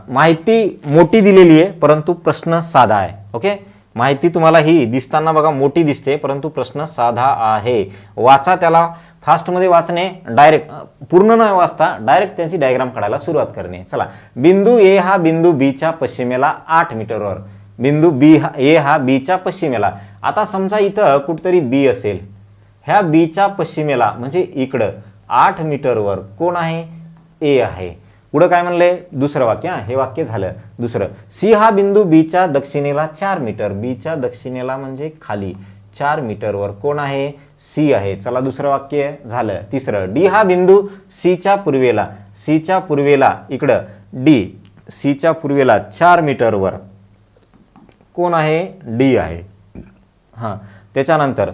माहिती मोठी दिलेली आहे परंतु प्रश्न साधा आहे. ओके, माहिती तुम्हाला ही दिसताना बघा मोठी दिसते परंतु प्रश्न साधा आहे. वाचा त्याला, फास्टमध्ये वाचणे, डायरेक्ट पूर्ण न वाचता डायरेक्ट त्यांची डायग्राम काढायला सुरुवात करणे. चला, बिंदू ए हा बिंदू बीच्या पश्चिमेला 8 मीटरवर, बिंदू ए हा बीच्या पश्चिमेला. आता समजा इथं कुठतरी बी असेल, ह्या बीच्या पश्चिमेला म्हणजे इकडं 8 मीटरवर कोण आहे ए आहे. पुढं काय म्हणलंय दुसरं वाक्य, हे वाक्य झालं. दुसरं, सी हा बिंदू बीच्या दक्षिणेला 4 मीटर, बीच्या दक्षिणेला म्हणजे खाली 4 मीटरवर कोण आहे, सी आहे. चला दुसरं वाक्य झालं. तिसरं, डी हा बिंदू सीच्या पूर्वेला, सीच्या पूर्वेला इकडं डी, सीच्या पूर्वेला 4 मीटरवर कोण आहे, डी आहे. हां, त्याच्यानंतर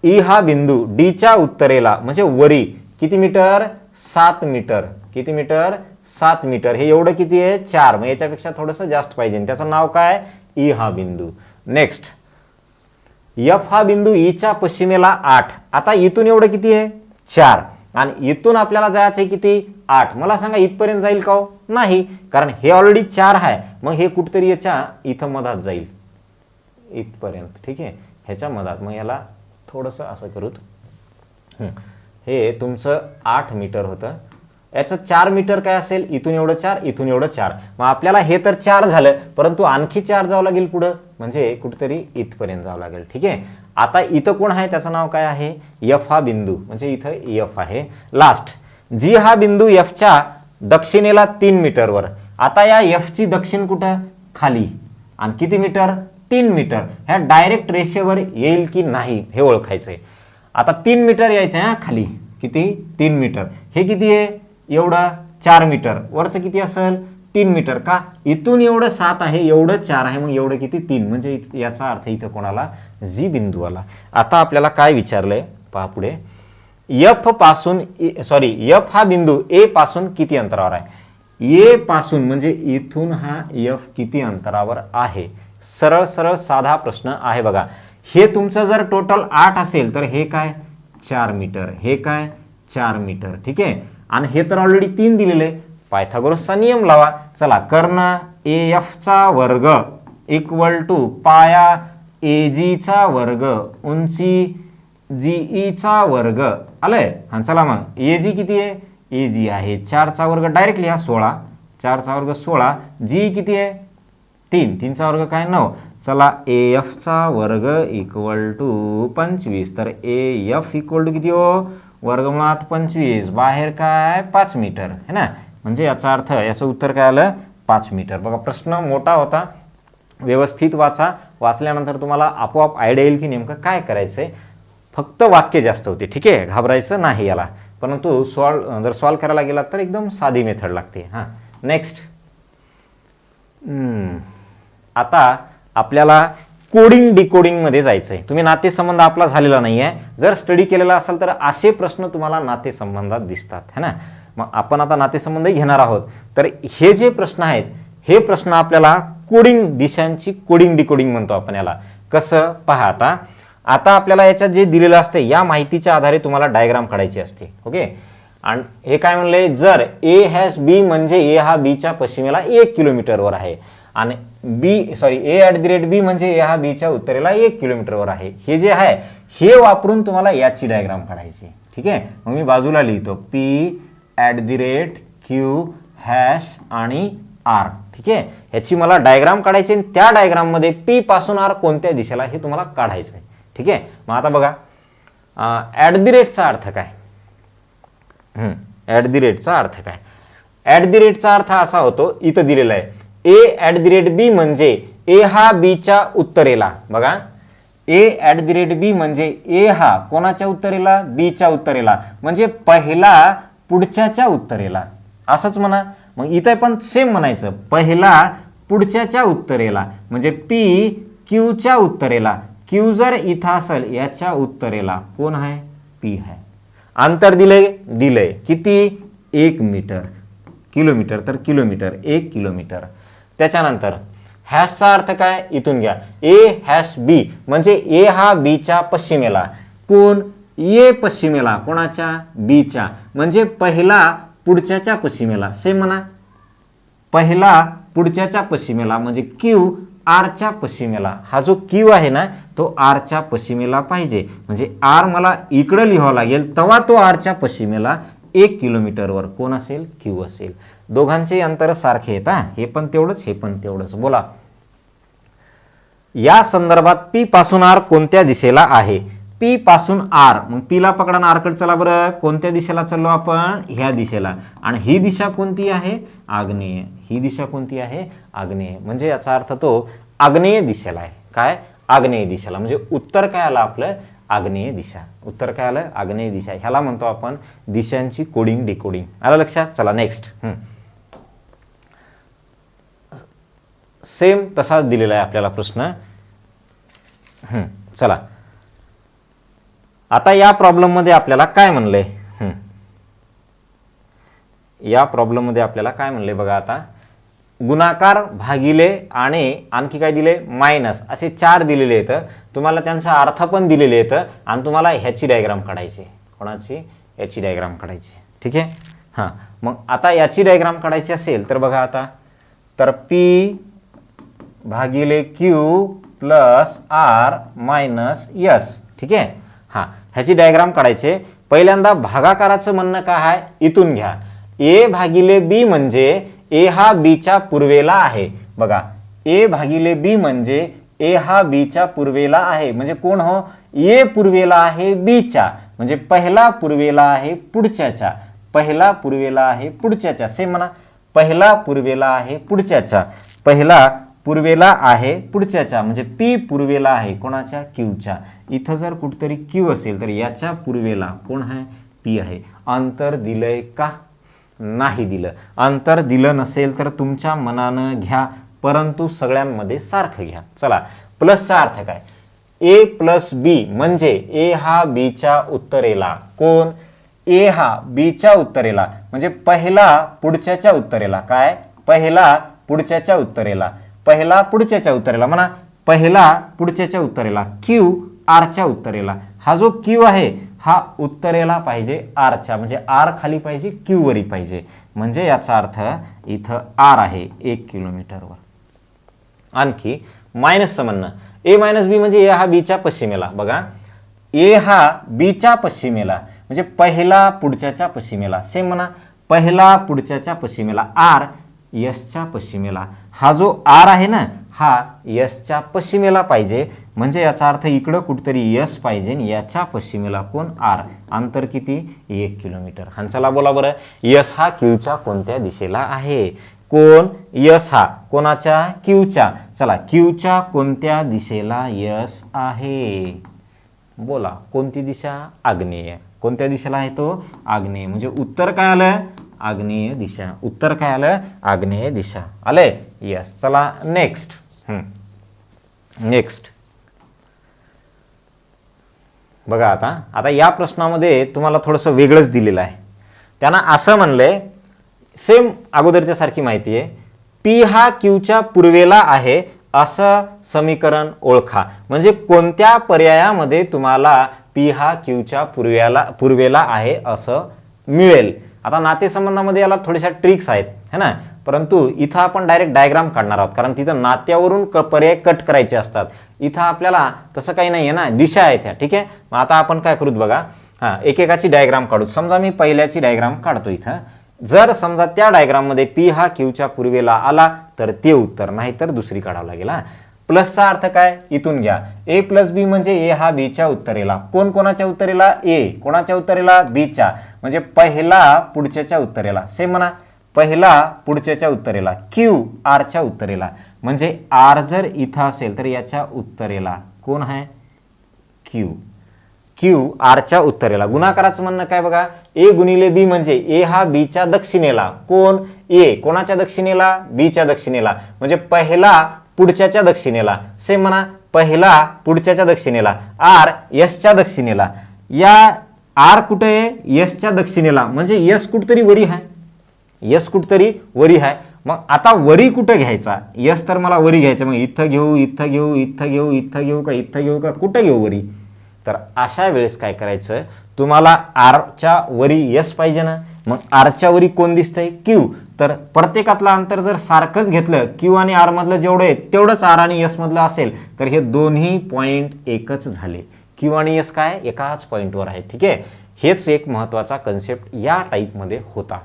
ई हा बिंदू डीच्या उत्तरेला म्हणजे वरी किती मीटर, 7 मीटर. किती मीटर, 7 मीटर. हे एवढं किती आहे, 4. मग याच्यापेक्षा थोडंसं जास्त पाहिजे, त्याचं नाव काय, ई हा बिंदू. नेक्स्ट, एफ हा बिंदू ईच्या पश्चिमेला 8. आता इथून एवढं किती आहे, 4, आणि इथून आपल्याला जायचं आहे किती, 8. मला सांगा इथपर्यंत जाईल का, नाही, कारण हे ऑलरेडी 4 आहे. मग हे कुठतरी याच्या इथं मधात जाईल, इथपर्यंत. ठीक आहे, ह्याच्या मधात. मग याला थोडंसं असं करूत. हे तुमचं 8 मीटर होतं, याचं 4 मीटर काय असेल, इथून एवढं 4, इथून एवढं 4. मग आपल्याला हे तर 4 झालं, परंतु आणखी 4 जावं लागेल पुढं, म्हणजे कुठेतरी इथपर्यंत जावं लागेल. ठीक आहे, आता इथं कोण आहे, त्याचं नाव काय आहे, एफ हा बिंदू, म्हणजे इथं एफ आहे. लास्ट, जी हा बिंदू एफच्या दक्षिणेला 3 मीटरवर. आता या एफची दक्षिण कुठं, खाली, आणि किती मीटर, 3 मीटर. ह्या डायरेक्ट रेषेवर येईल की नाही हे ओळखायचंय. आता 3 मीटर यायचं आहे खाली, किती, 3 मीटर. हे किती आहे, एवढं 4 मीटर. वरचं किती असेल, 3 मीटर. का, इथून एवढं 7 आहे, एवढं 4 आहे, मग एवढं किती, 3. म्हणजे याचा अर्थ इथं कोणाला, जी बिंदू आला. आता आपल्याला काय विचारलंय पहा पुढे, एफ पासून एफ हा बिंदू ए पासून किती अंतरावर आहे. ए पासून म्हणजे इथून हा एफ किती अंतरावर आहे. सरळ सरळ साधा प्रश्न आहे बघा. हे तुमचं जर टोटल 8 असेल तर हे काय, 4 मीटर. हे काय, 4 मीटर. ठीक आहे, आणि हे तर ऑलरेडी 3 दिलेले. पायथागोरसचा नियम लावा. चला, कर्ण ए एफ चा वर्ग इक्वल टू पाया ए जी चा वर्ग उंची जी चा वर्ग आलंय. हा, चला मग ए जी किती आहे, ए जी आहे 4 चा वर्ग, डायरेक्ट लिहा 16. 4 चा वर्ग 16. जी किती आहे, 3. 3 चा वर्ग काय, 9. चला, ए एफ चा वर्ग इक्वल टू 25. तर ए एफ इक्वल टू किती हो, वर्गमुळात 25. बाहेर काय, 5 मीटर है ना. म्हणजे याचा अर्थ, याचं उत्तर काय आलं, 5 मीटर. बघा, प्रश्न मोठा होता, व्यवस्थित वाचा. वाचल्यानंतर तुम्हाला आपोआप आयडिया येईल की नेमकं काय करायचंय. फक्त वाक्य जास्त होते. ठीक आहे, घाबरायचं नाही याला. परंतु जर सॉल्व करायला गेलात तर एकदम साधी मेथड लागते. हां, नेक्स्ट, आता आपल्याला कोडिंग डिकोडिंग मध्ये जायचंय. तुम्ही नातेसंबंध आपला झालेला नाहीये. जर स्टडी केलेला असेल तर असे प्रश्न तुम्हाला नातेसंबंधात दिसतात है ना. मग आपण आता नातेसंबंधही घेणार आहोत. तर हे जे प्रश्न आहेत, हे प्रश्न आपल्याला कोडिंग दिशांची कोडिंग डिकोडिंग म्हणतो आपण याला. कसं पहा, आता आपल्याला याच्यात जे दिलेलं असते या माहितीच्या आधारे तुम्हाला डायग्राम काढायची असते. ओके, आणि हे काय म्हणलंय, जर ए हॅश बी म्हणजे ए हा बीच्या पश्चिमेला 1 किलोमीटरवर आहे, आणि ए ॲट द रेट बी म्हणजे ए हा बीच्या उत्तरेला 1 किलोमीटरवर आहे. हे जे आहे हे वापरून तुम्हाला याची डायग्राम काढायची. ठीक आहे, मग मी बाजूला लिहितो P at the rate Q hash आणि आर. ठीक आहे, ह्याची मला डायग्राम काढायची. त्या डायग्राम मध्ये पी पासून आर कोणत्या दिशेला हे तुम्हाला काढायचं आहे. ठीक आहे, मग आता बघा, ॲट द रेटचा अर्थ काय, ॲट द रेटचा अर्थ काय. ॲट द रेटचा अर्थ असा होतो, इथं दिलेला आहे, ए ॲट द रेट बी म्हणजे ए हा बीच्या उत्तरेला. बघा, ए ॲट द रेट बी म्हणजे ए हा कोणाच्या उत्तरेला, बीच्या उत्तरेला, म्हणजे पहिला पुढच्याच्या उत्तरेला, असंच म्हणा. मग इथे पण सेम म्हणायचं, पहिला पुढच्याच्या उत्तरेला, म्हणजे पी क्यूच्या उत्तरेला. क्यू जर इथं असेल याच्या उत्तरेला कोण आहे, पी आहे. अंतर दिलंय किती, 1 मीटर. किलोमीटर तर किलोमीटर, 1 किलोमीटर. त्याच्यानंतर हॅशचा अर्थ काय, इथून घ्या, ए हॅश बी म्हणजे ए हा बीच्या पश्चिमेला. कोण, ए पश्चिमेला, कोणाच्या, बीच्या, म्हणजे पहिला पुढच्याच्या पश्चिमेला. सेम म्हणा, पहिला पुढच्याच्या पश्चिमेला म्हणजे क्यू आरच्या पश्चिमेला. हा जो क्यू आहे ना तो आरच्या पश्चिमेला पाहिजे. म्हणजे आर मला इकडं लिहावं लागेल, तेव्हा तो आरच्या पश्चिमेला 1 किलोमीटरवर कोण असेल, क्यू असेल. दोघांचे अंतर सारखे आहेत. हे पण तेवढंच, हे पण तेवढंच. बोला, या संदर्भात पी पासून आर कोणत्या दिशेला आहे. पी पासून आर, मग पीला पकडा ना आरकडे चला बरं. कोणत्या दिशेला चाललो आपण? ह्या दिशेला. आणि ही दिशा कोणती आहे? आग्नेय. ही दिशा कोणती आहे? आग्नेय. म्हणजे याचा अर्थ तो आग्नेय दिशेला आहे. काय? आग्नेय दिशेला. म्हणजे उत्तर काय आलं आपलं? आग्नेय दिशा. उत्तर काय आलं? आग्नेय दिशा. ह्याला म्हणतो आपण दिशांची कोडिंग डिकोडिंग. आलं लक्षात? चला नेक्स्ट. सेम तसाच दिलेला आहे आपल्याला प्रश्न. चला आता या प्रॉब्लेम मध्ये आपल्याला काय म्हणलंय? या प्रॉब्लेम मध्ये आपल्याला काय म्हणले बघा. आता गुणाकार भागिले आणि आणखी काय दिले? मायनस असे 4 दिलेले आहेत. तुम्हाला त्यांचा अर्थ पण दिलेले आहेत आणि तुम्हाला ह्याची डायग्राम काढायची. कोणाची? याची डायग्राम काढायची. ठीक आहे. हां, मग आता याची डायग्राम काढायची असेल तर बघा आता, तर पी भागिले Q plus R minus S. ठीक आहे. हां, ह्याची डायग्राम काढायचे. पहिल्यांदा भागाकाराचं म्हणणं काय आहे? इथून घ्या. ए भागिले बी म्हणजे ए हा बीच्या पूर्वेला आहे. बघा, ए भागिले बी म्हणजे ए हा बीच्या पूर्वेला आहे. म्हणजे कोण हो? ए पूर्वेला आहे बीच्या. म्हणजे पहिला पूर्वेला आहे पुढच्याच्या. पहिला पूर्वेला आहे पुढच्याच्या. सेम म्हणा, पहिला पूर्वेला आहे पुढच्याच्या. पहिला पूर्वेला आहे पुढच्याच्या. म्हणजे पी पूर्वेला आहे कोणाच्या? क्यूच्या. इथं जर कुठतरी क्यू असेल तर याच्या पूर्वेला कोण आहे? पी आहे. अंतर दिलंय का? नाही दिलं. अंतर दिलं नसेल तर तुमच्या मनानं घ्या, परंतु सगळ्यांमध्ये सारखं घ्या. चला, प्लसचा अर्थ काय? ए प्लस बी म्हणजे ए हा बीच्या उत्तरेला. कोण? ए हा बीच्या उत्तरेला. म्हणजे पहिला पुढच्याच्या उत्तरेला. काय? पहिला पुढच्याच्या उत्तरेला. पहिला पुढच्याच्या उत्तरेला म्हणा. पहिला पुढच्याच्या उत्तरेला. क्यू आरच्या उत्तरेला. हा जो क्यू आहे हा उत्तरेला पाहिजे आरच्या. म्हणजे आर खाली पाहिजे, क्यू वरी पाहिजे. म्हणजे याचा अर्थ इथं आर आहे 1 किलोमीटरवर. आणखी मायनसचं म्हणणं, ए मायनस बी म्हणजे ए हा बीच्या पश्चिमेला. बघा, ए हा बीच्या पश्चिमेला म्हणजे पहिला पुढच्याच्या पश्चिमेला. सेम म्हणा, पहिला पुढच्याच्या पश्चिमेला. आर यसच्या पश्चिमेला. हा जो आर आहे ना हा यसच्या पश्चिमेला पाहिजे. म्हणजे याचा अर्थ इकडं कुठतरी यस पाहिजे. याच्या पश्चिमेला कोण? आर. अंतर किती? 1 किलोमीटर. हा, चला बोला बरं, यस हा क्यूच्या कोणत्या दिशेला आहे? कोण? यस हा कोणाच्या? क्यूच्या. चला, क्यूच्या कोणत्या दिशेला यस आहे? बोला, कोणती दिशा? आग्नेय. कोणत्या दिशेला आहे तो? आग्नेय. म्हणजे उत्तर काय आलं? आग्नेय दिशा. उत्तर काय आलं? आग्नेय दिशा. आले? यस. चला नेक्स्ट. नेक्स्ट बघा. आता या प्रश्नामध्ये तुम्हाला थोडंसं वेगळंच दिलेलं आहे. त्यांना असं म्हणलंय, सेम अगोदरच्या सारखी माहिती आहे, पी हा क्यूच्या पूर्वेला आहे असं समीकरण ओळखा. म्हणजे कोणत्या पर्यायामध्ये तुम्हाला पी हा क्यूच्या पूर्वेला आहे असं मिळेल. आता नातेसंबंधामध्ये याला थोड्याशा ट्रिक्स आहेत है ना, परंतु इथं आपण डायरेक्ट डायग्राम काढणार आहोत, कारण तिथं नात्यावरून पर्याय कट करायचे असतात. इथं आपल्याला तसं काही नाही आहे ना, दिशा आहेत ह्या. ठीक आहे. मग आता आपण काय करूत बघा, एकेकाची डायग्राम काढू. समजा मी पहिल्याची डायग्राम काढतो इथं. जर समजा त्या डायग्राममध्ये पी हा क्यूच्या पूर्वेला आला तर ते उत्तर, नाही तर दुसरी काढावं लागेल. प्लसचा अर्थ काय? इथून घ्या. ए प्लस बी म्हणजे ए हा बीच्या उत्तरेला. कोण कोणाच्या उत्तरेला? ए. कोणाच्या उत्तरेला? बीच्या. म्हणजे पहिला पुढच्याच्या उत्तरेला. सेम म्हणा, पहिला पुढच्याच्या उत्तरेला. क्यू आरच्या उत्तरेला. म्हणजे आर जर इथं असेल तर याच्या उत्तरेला कोण आहे? क्यू. क्यू आरच्या उत्तरेला. गुणाकाराचं म्हणणं काय बघा, ए गुणिले बी म्हणजे ए हा बीच्या दक्षिणेला. कोण? ए. कोणाच्या दक्षिणेला? बीच्या दक्षिणेला. म्हणजे पहिला पुढच्याच्या दक्षिणेला. सेम म्हणा, पहिला पुढच्याच्या दक्षिणेला. आर यसच्या दक्षिणेला. या आर कुठे आहे? यसच्या दक्षिणेला. म्हणजे यस कुठतरी वरी आहे. यस कुठतरी वरी आहे. मग आता वरी कुठं घ्यायचा? यस तर मला वरी घ्यायचं. मग इथं घेऊ, इथं घेऊ, इथं घेऊ, इथं घेऊ का इथं घेऊ का, कुठं घेऊ वरी? तर अशा वेळेस काय करायचं, तुम्हाला आरच्या वरी यस पाहिजे ना. मग आरच्या वरी कोण दिसतंय? क्यू. तर प्रत्येकातलं अंतर जर सारखंच घेतलं, क्यू आणि आर मधलं जेवढं आहे तेवढंच आर आणि यस मधलं असेल तर हे दोन्ही पॉइंट एकच झाले. क्यू आणि यस काय एकाच पॉइंटवर आहे. ठीक आहे. हेच एक महत्वाचा कन्सेप्ट या टाईपमध्ये होता.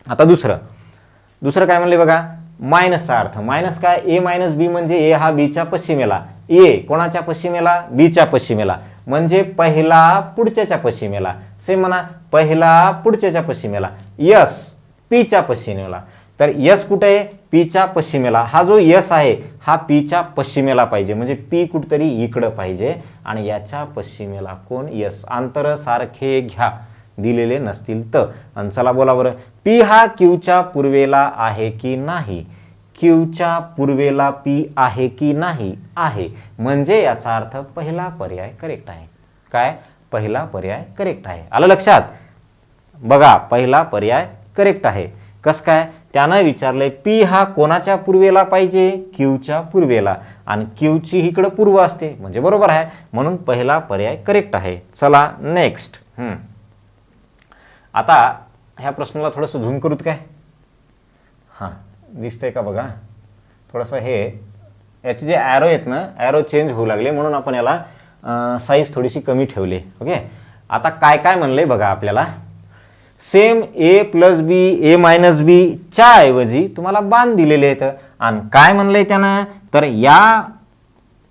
आता दुसरं काय म्हणले बघा, मायनसचा अर्थ. मायनस काय? ए मायनस बी म्हणजे ए हा बीच्या पश्चिमेला. ए कोणाच्या पश्चिमेला? बीच्या पश्चिमेला. म्हणजे पहिला पुढच्याच्या पश्चिमेला. सेम म्हणा, पहिला पुढच्याच्या पश्चिमेला. यस पीच्या पश्चिमेला. तर यस कुठे आहे? पीच्या पश्चिमेला. हा जो यस आहे हा पीच्या पश्चिमेला पाहिजे, म्हणजे पी कुठतरी इकडं पाहिजे आणि याच्या पश्चिमेला कोण? यस. अंतर सारखे घ्या, दिलेले नसतील तर. आणि चला बोला बरं, पी हा क्यूच्या पूर्वेला आहे की नाही? क्यूच्या पूर्वेला पी आहे की नाही? आहे. म्हणजे याचा अर्थ पहिला पर्याय करेक्ट आहे. काय? पहिला पर्याय करेक्ट आहे. आलं लक्षात? बघा, पहिला पर्याय करेक्ट आहे. कस काय? त्यानं विचारलंय पी हा कोणाच्या पूर्वेला पाहिजे? क्यूच्या पूर्वेला. आणि क्यूची इकडं पूर्व असते, म्हणजे बरोबर आहे. म्हणून पहिला पर्याय करेक्ट आहे. चला नेक्स्ट. आता ह्या प्रश्नाला थोडंसं झूम करूत काय? हां, दिसतंय का बघा? थोडंसं हे याचे जे ॲरो आहेत ना, ॲरो चेंज होऊ लागले, म्हणून आपण याला साईज थोडीशी कमी ठेवली. ओके. आता काय काय म्हणलंय बघा आपल्याला. सेम ए प्लस बी, ए मायनस बी च्या ऐवजी तुम्हाला बाण दिलेले आहेत. आणि काय म्हणलंय त्यानं? तर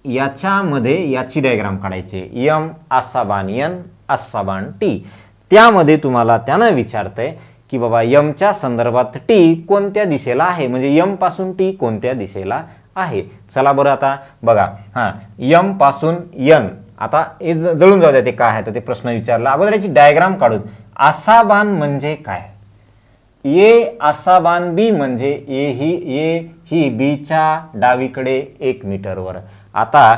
याच्यामध्ये याची डायग्राम काढायची. यम असा बाण एन, असा बाण टी. त्यामध्ये तुम्हाला त्यानं विचारतंय की बाबा यमच्या संदर्भात टी कोणत्या दिशेला आहे, म्हणजे यम पासून टी कोणत्या दिशेला आहे. चला बरं आता बघा. हां, यम पासून यन. आता हे जळून जाऊ द्या ते काय आहे तर ते प्रश्न विचारला. अगोदर याची डायग्राम काढून. असा बाण म्हणजे काय? ए असा बाण बी म्हणजे ए ही बीच्या डावीकडे 1 मीटरवर. आता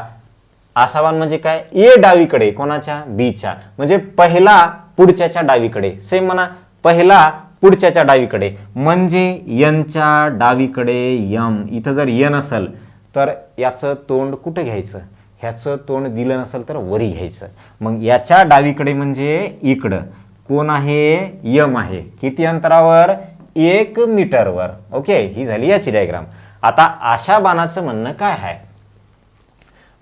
असा बाण म्हणजे काय? ए डावीकडे, कोणाच्या? बीच्या. म्हणजे पहिला पुढच्याच्या डावीकडे. सेम म्हणा, पहिला पुढच्याच्या डावीकडे, म्हणजे यनच्या डावीकडे यम. इथं जर यन असेल तर याचं तोंड कुठं घ्यायचं? ह्याचं तोंड दिलं नसेल तर वरी घ्यायचं. मग याच्या डावीकडे म्हणजे इकडं कोण आहे? यम आहे. किती अंतरावर? 1 मीटरवर. ओके, ही झाली याची डायग्राम. आता अशा बाणाचं म्हणणं काय आहे?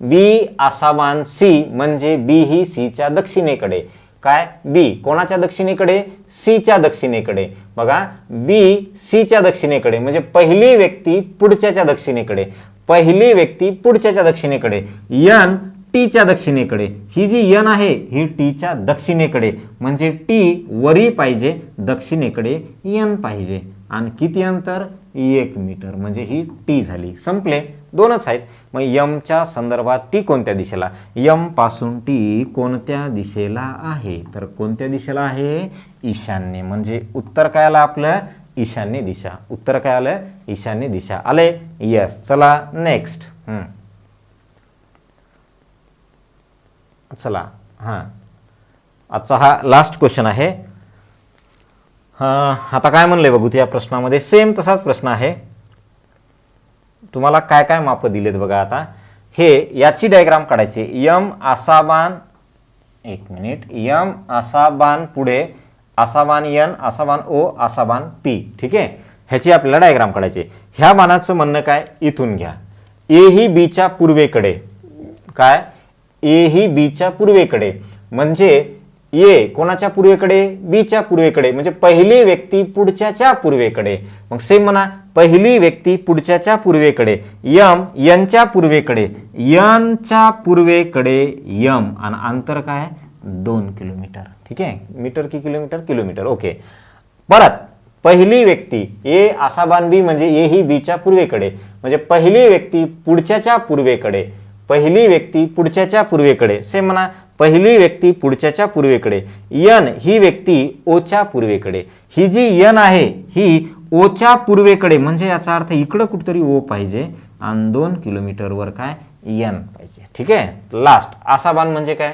बी असा बाण सी म्हणजे बी ही सीच्या दक्षिणेकडे. काय? बी कोणाच्या दक्षिणेकडे? सीच्या दक्षिणेकडे. बघा, बी सीच्या दक्षिणेकडे म्हणजे पहिली व्यक्ती पुढच्याच्या दक्षिणेकडे. पहिली व्यक्ती पुढच्याच्या दक्षिणेकडे. यन टीच्या दक्षिणेकडे. ही जी यन आहे ही टीच्या दक्षिणेकडे, म्हणजे टी वरी पाहिजे, दक्षिणेकडे यन पाहिजे. आणि किती अंतर? 1 मीटर. म्हणजे ही टी झाली. संपले. दोनच आहेत. मग यमच्या संदर्भात टी कोणत्या दिशेला? यम पासून टी कोणत्या दिशेला आहे? तर कोणत्या दिशेला आहे? ईशान्य. म्हणजे उत्तर काय आलं आपलं? ईशान्य दिशा. उत्तर काय आलं? ईशान्य दिशा. आले? यस. चला नेक्स्ट. चला, हां, आजचा हा लास्ट क्वेश्चन आहे. आता काय म्हणलंय बघू या प्रश्नामध्ये. सेम तसाच प्रश्न आहे. तुम्हाला काय काय माप दिलेत बघा. आता हे याची डायग्राम काढायची. यम असा बाण, 1 मिनिट, यम असा बाण पुढे, असा बाण यन, असा बाण ओ, असा बाण पी. ठीक आहे, ह्याची आपल्याला डायग्राम काढायची. ह्या बाणाचं म्हणणं काय? इथून घ्या. ए ही बीच्या पूर्वेकडे. काय? ए ही बीच्या पूर्वेकडे म्हणजे ए कोणाच्या पूर्वेकडे? बीच्या पूर्वेकडे. म्हणजे पहिली व्यक्ती पुढच्याच्या पूर्वेकडे. मग सेम म्हणा, पहिली व्यक्ती पुढच्याच्या पूर्वेकडे. यम यनच्या पूर्वेकडे, यनच्या पूर्वेकडे यम. आणि अंतर काय? 2 किलोमीटर. ठीक आहे, मीटर की किलोमीटर? किलोमीटर. ओके. परत पहिली व्यक्ती ए असा बाण बी म्हणजे ए ही बीच्या पूर्वेकडे, म्हणजे पहिली व्यक्ती पुढच्याच्या पूर्वेकडे. पहिली व्यक्ती पुढच्याच्या पूर्वेकडे. सेम म्हणा, पहिली व्यक्ती पुढच्याच्या पूर्वेकडे. यन ही व्यक्ती ओच्या पूर्वेकडे. ही जी यन आहे ही ओच्या पूर्वेकडे, म्हणजे याचा अर्थ इकडं कुठतरी ओ पाहिजे आणि 2 किलोमीटरवर काय? यन पाहिजे. ठीक आहे. लास्ट असा बाण म्हणजे काय?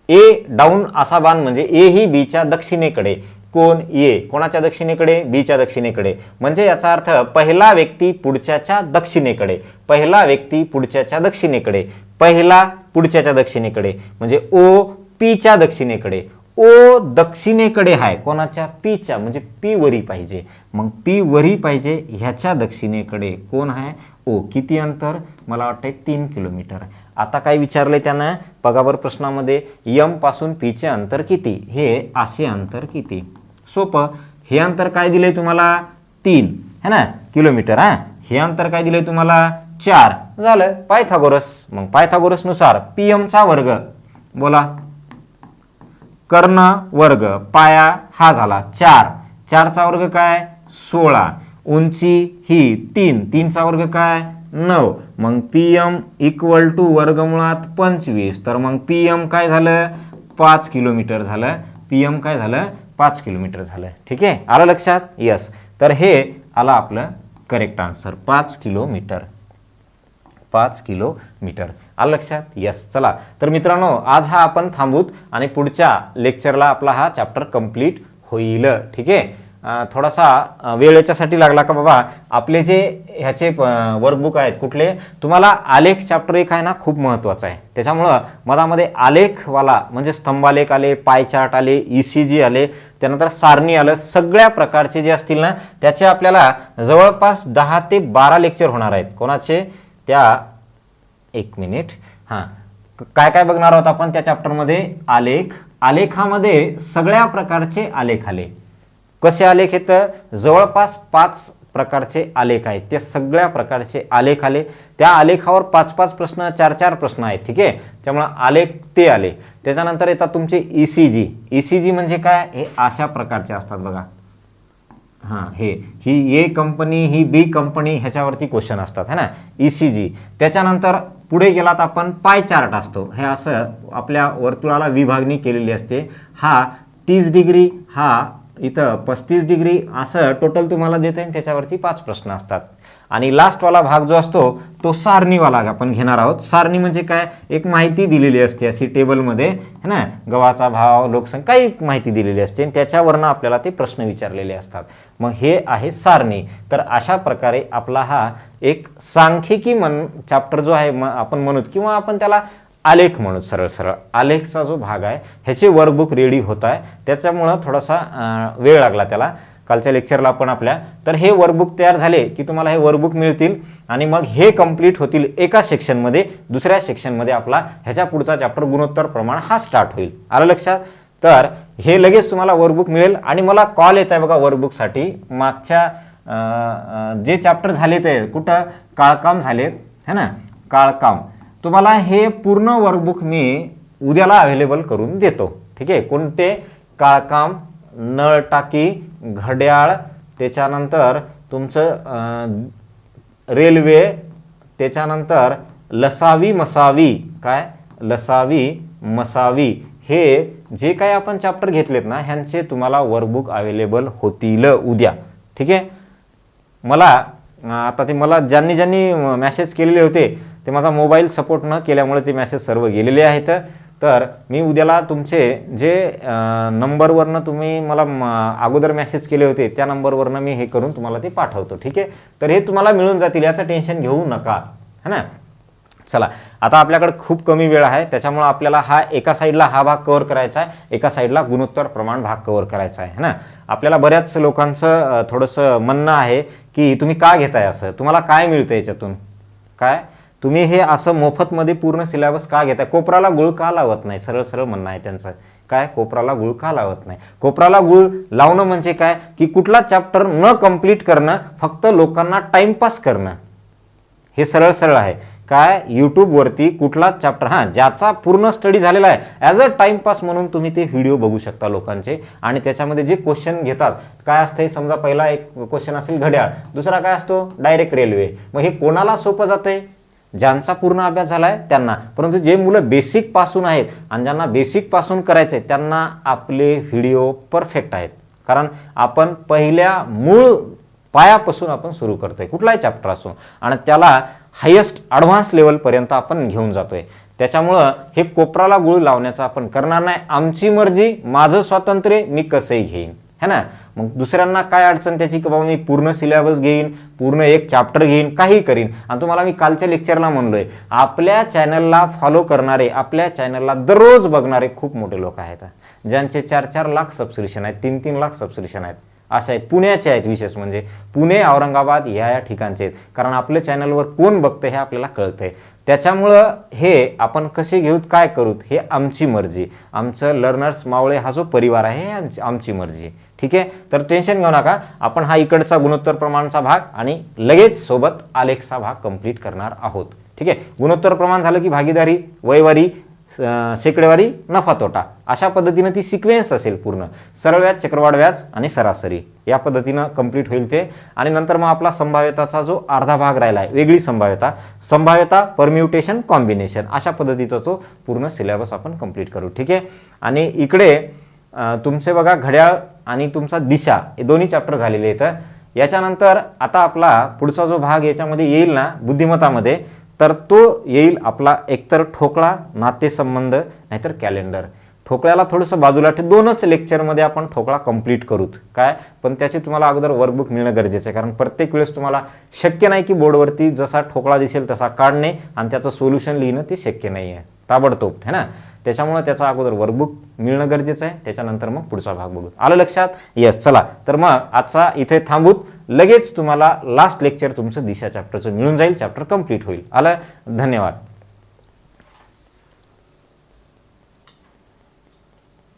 ए डाऊन असा बाण म्हणजे ए ही बीच्या दक्षिणेकडे. कोण? ए कोणाच्या दक्षिणेकडे? बीच्या दक्षिणेकडे. म्हणजे याचा अर्थ पहिला व्यक्ती पुढच्याच्या दक्षिणेकडे. पहिला व्यक्ती पुढच्याच्या दक्षिणेकडे. पहिला पुढच्याच्या दक्षिणेकडे म्हणजे ओ पीच्या दक्षिणेकडे. ओ दक्षिणेकडे आहे कोणाच्या? पीच्या. म्हणजे पी वरी पाहिजे. मग पी वरी पाहिजे ह्याच्या दक्षिणेकडे कोण आहे? ओ. किती अंतर? मला वाटतंय 3 किलोमीटर. आता काय विचारलंय त्यानं बघा बरं प्रश्नामध्ये. यम पासून पीचे अंतर किती? हे असे अंतर किती? सोपं. हे अंतर काय दिलंय तुम्हाला? 3 है ना किलोमीटर. हे अंतर काय दिलंय तुम्हाला? 4 झालं पायथागोरस. मग पायथागोरसनुसार PM चा वर्ग बोला, कर्ण वर्ग पाया हा झाला 4, 4 चा वर्ग काय 16, उंची ही 3, 3 चा वर्ग काय 9. मग PM इक्वल टू वर्गमुळात 25. तर मग PM काय झालं 5 किलोमीटर झालं. PM काय झालं 5 किलोमीटर झालं. ठीक आहे, आलं लक्षात. यस, तर हे आलं आपलं करेक्ट आन्सर 5 किलोमीटर. 5 किलोमीटर आलं लक्षात. यस, चला तर मित्रांनो आज हा आपण थांबूत आणि पुढच्या लेक्चरला आपला हा चॅप्टर कंप्लीट होईल. ठीक आहे, थोडासा वेळ याच्यासाठी लागला का बाबा, आपले जे ह्याचे वर्कबुक आहेत कुठले, तुम्हाला आलेख चॅप्टर एक आहे ना खूप महत्त्वाचा आहे. त्याच्यामुळं मधामध्ये आलेखवाला म्हणजे स्तंभालेख आले, पाय चार्ट आले, ECG आले, त्यानंतर सारणी आलं, सगळ्या प्रकारचे जे असतील ना त्याचे आपल्याला जवळपास 10 ते 12 लेक्चर होणार आहेत. कोणाचे त्या, एक मिनिट, हां काय काय बघणार आहोत आपण त्या चॅप्टरमध्ये. आलेख, आलेखामध्ये सगळ्या प्रकारचे आलेख आले. कसे आलेख येतं, जवळपास 5 प्रकारचे आलेख आहेत. ते सगळ्या प्रकारचे आलेख आले. त्या आलेखावर 5-5 प्रश्न, 4-4 प्रश्न आहेत. ठीक आहे, त्यामुळे आलेख ते आले. त्याच्यानंतर येतात तुमचे ECG. ECG म्हणजे काय, हे अशा प्रकारचे असतात बघा. हां, ही A company, he B company, ह्याच्यावरती क्वेश्चन असतात है ना, ECG. त्याच्यानंतर पुढे गेलात आपण पाय चार्ट असतो. हे असं आपल्या वर्तुळाला विभागणी केलेली असते. हा 30 डिग्री, हा इथं 35 डिग्री, असं टोटल तुम्हाला देते आणि त्याच्यावरती 5 प्रश्न असतात. आणि लास्टवाला भाग जो असतो तो सारणीवाला आपण घेणार आहोत. सारणी म्हणजे काय, एक माहिती दिलेली असते अशी टेबलमध्ये है ना, गव्हाचा भाव, लोकसंख्या, काही माहिती दिलेली असते आणि त्याच्यावरनं आपल्याला ते प्रश्न विचारलेले असतात. मग हे आहे सारणी. तर अशा प्रकारे आपला हा एक सांख्यिकी चॅप्टर जो आहे आपण म्हणूत, किंवा आपण त्याला आलेख म्हणून सरळ सरळ आलेखचा जो भाग आहे ह्याचे वर्कबुक रेडी होत आहे. त्याच्यामुळं थोडासा वेळ लागला त्याला कालच्या लेक्चरला पण आपल्या. तर हे वर्कबुक तयार झाले की तुम्हाला हे वर्कबुक मिळतील आणि मग हे कंप्लीट होतील एका सेक्शनमध्ये. दुसऱ्या सेक्शनमध्ये आपला ह्याच्या पुढचा चॅप्टर गुणोत्तर प्रमाण हा स्टार्ट होईल. आलं लक्षात. तर हे लगेच तुम्हाला वर्कबुक मिळेल. आणि मला कॉल येत आहे बघा वर्कबुकसाठी. मागच्या जे चॅप्टर झाले ते कुठं काळकाम झालेत है ना, काळकाम, तुम्हाला हे पूर्ण वर्कबुक मी उद्याला अवेलेबल करून देतो. ठीक आहे, कोणते काळकाम, नळटाकी, घड्याळ, त्याच्यानंतर तुमचं रेल्वे, त्याच्यानंतर लसावी मसावी, काय लसावी मसावी, हे जे काही आपण चॅप्टर घेतलेत ना ह्यांचे तुम्हाला वर्कबुक अवेलेबल होतील उद्या. ठीक आहे, मला आता ते मला ज्यांनी मेसेज केलेले होते ते माझा मोबाईल सपोर्ट न केल्यामुळे ते मेसेज सर्व गेलेले आहेत. तर मी उद्याला तुमचे जे नंबरवरनं तुम्ही मला अगोदर मेसेज केले होते त्या नंबरवरनं मी हे करून तुम्हाला ते पाठवतो. ठीक आहे, तर हे तुम्हाला मिळून जातील, याचं टेन्शन घेऊ नका है ना. चला, आता आपल्याकडे खूप कमी वेळ आहे, त्याच्यामुळे आपल्याला हा एका साईडला हा भाग कव्हर करायचा आहे, एका साईडला गुणोत्तर प्रमाण भाग कव्हर करायचा आहे ना. आपल्याला बऱ्याच लोकांचं थोडंसं म्हणणं आहे की तुम्ही का घेताय असं, तुम्हाला काय मिळतं याच्यातून, काय तुम्ही हे असं मोफतमध्ये पूर्ण सिलेबस का घेताय, कोपराला गुळ का लावत नाही, सरळ सरळ म्हणणं आहे त्यांचं. काय कोपराला गुळ का लावत नाही. कोपराला गुळ लावणं म्हणजे काय की कुठला चॅप्टर न कंप्लीट करणं, फक्त लोकांना टाइमपास करणं, हे सरळ सरळ आहे. काय यूट्यूबवरती कुठला चॅप्टर, हां ज्याचा पूर्ण स्टडी झालेला आहे, ॲज अ टाइमपास म्हणून तुम्ही ते व्हिडिओ बघू शकता लोकांचे. आणि त्याच्यामध्ये जे क्वेश्चन घेतात काय असते, समजा पहिला एक क्वेश्चन असेल घड्याळ, दुसरा काय असतो डायरेक्ट रेल्वे. मग हे कोणाला सोपं जातंय, ज्यांचा पूर्ण अभ्यास झाला आहे त्यांना. परंतु जे मुलं बेसिक पासून आहेत आणि ज्यांना बेसिक पासून करायचं आहे त्यांना आपले व्हिडिओ परफेक्ट आहेत. कारण आपण पहिल्या मूळ पायापासून आपण सुरू करतोय कुठलाही चॅप्टर असो आणि त्याला हायेस्ट ॲडव्हान्स लेवलपर्यंत आपण घेऊन जातोय. त्याच्यामुळं हे कोपराला गुळ लावण्याचं आपण करणार नाही. आमची मर्जी, माझं स्वातंत्र्य, मी कसंही घेईन है ना. मग दुसऱ्यांना काय अडचण त्याची की बाबा मी पूर्ण सिलेबस घेईन, पूर्ण एक चॅप्टर घेईन, काही करीन. आणि तुम्हाला मी कालच्या लेक्चरला म्हणलोय, आपल्या चॅनलला फॉलो करणारे, आपल्या चॅनलला दररोज बघणारे खूप मोठे लोक आहेत, ज्यांचे 4-4 लाख सबस्क्रिप्शन आहेत, 3-3 लाख सबस्क्रिप्शन आहेत. अशा आहेत, पुण्याचे आहेत, विशेष म्हणजे पुणे, औरंगाबाद या ठिकाणचे आहेत. कारण आपल्या चॅनलवर कोण बघतं हे आपल्याला कळतंय. त्याच्यामुळं हे आपण कसे घेऊत, काय करूत, हे आमची मर्जी. आमचं लर्नर्स मावळे हा जो परिवार आहे हे आमची मर्जी. ठीक आहे, तर टेन्शन घेऊ नका. आपण हा इकडचा गुणोत्तर प्रमाणचा भाग आणि लगेच सोबत आलेखचा भाग कंप्लीट करणार आहोत. ठीक आहे, गुणोत्तर प्रमाण झालं की भागीदारी, वयवारी, शेकडेवारी, नफा तोटा अशा पद्धतीनं ती सिक्वेन्स असेल. पूर्ण सरळ व्याज, चक्रवाढ व्याज आणि सरासरी या पद्धतीनं कंप्लीट होईल ते. आणि नंतर मग आपला संभाव्यताचा जो अर्धा भाग राहिला आहे, वेगळी संभाव्यता, परम्युटेशन, कॉम्बिनेशन अशा पद्धतीचा तो पूर्ण सिलेबस आपण कंप्लीट करू. ठीक आहे, आणि इकडे तुमचे बघा घड्याळ आणि तुमचा दिशा हे दोन्ही चॅप्टर झालेले आहेत. याच्यानंतर आता आपला पुढचा जो भाग याच्यामध्ये येईल ना बुद्धिमत्तामध्ये, तर तो येईल आपला एकतर ठोकळा, नातेसंबंध, नाहीतर कॅलेंडर. ठोकळ्याला थोडंसं बाजूला ठेवून 2च लेक्चरमध्ये आपण ठोकळा कंप्लीट करूत काय, पण त्याची तुम्हाला अगोदर वर्कबुक मिळणं गरजेचं आहे. कारण प्रत्येक वेळेस तुम्हाला शक्य नाही की बोर्डवरती जसा ठोकळा दिसेल तसा काढणे आणि त्याचं सोल्युशन लिहिणं ते शक्य नाही आहे ताबडतोब, है ना. त्याच्यामुळे त्याचं अगोदर वर्कबुक मिळणं गरजेचं आहे, त्याच्यानंतर मग पुढचा भाग बघू. आलं लक्षात? यस. चला तर मग आजचा इथे थांबूत. लगेच तुम्हाला लास्ट लेक्चर तुमचं दिशा चॅप्टरचं मिळून जाईल, चॅप्टर कंप्लीट होईल. आलं? धन्यवाद.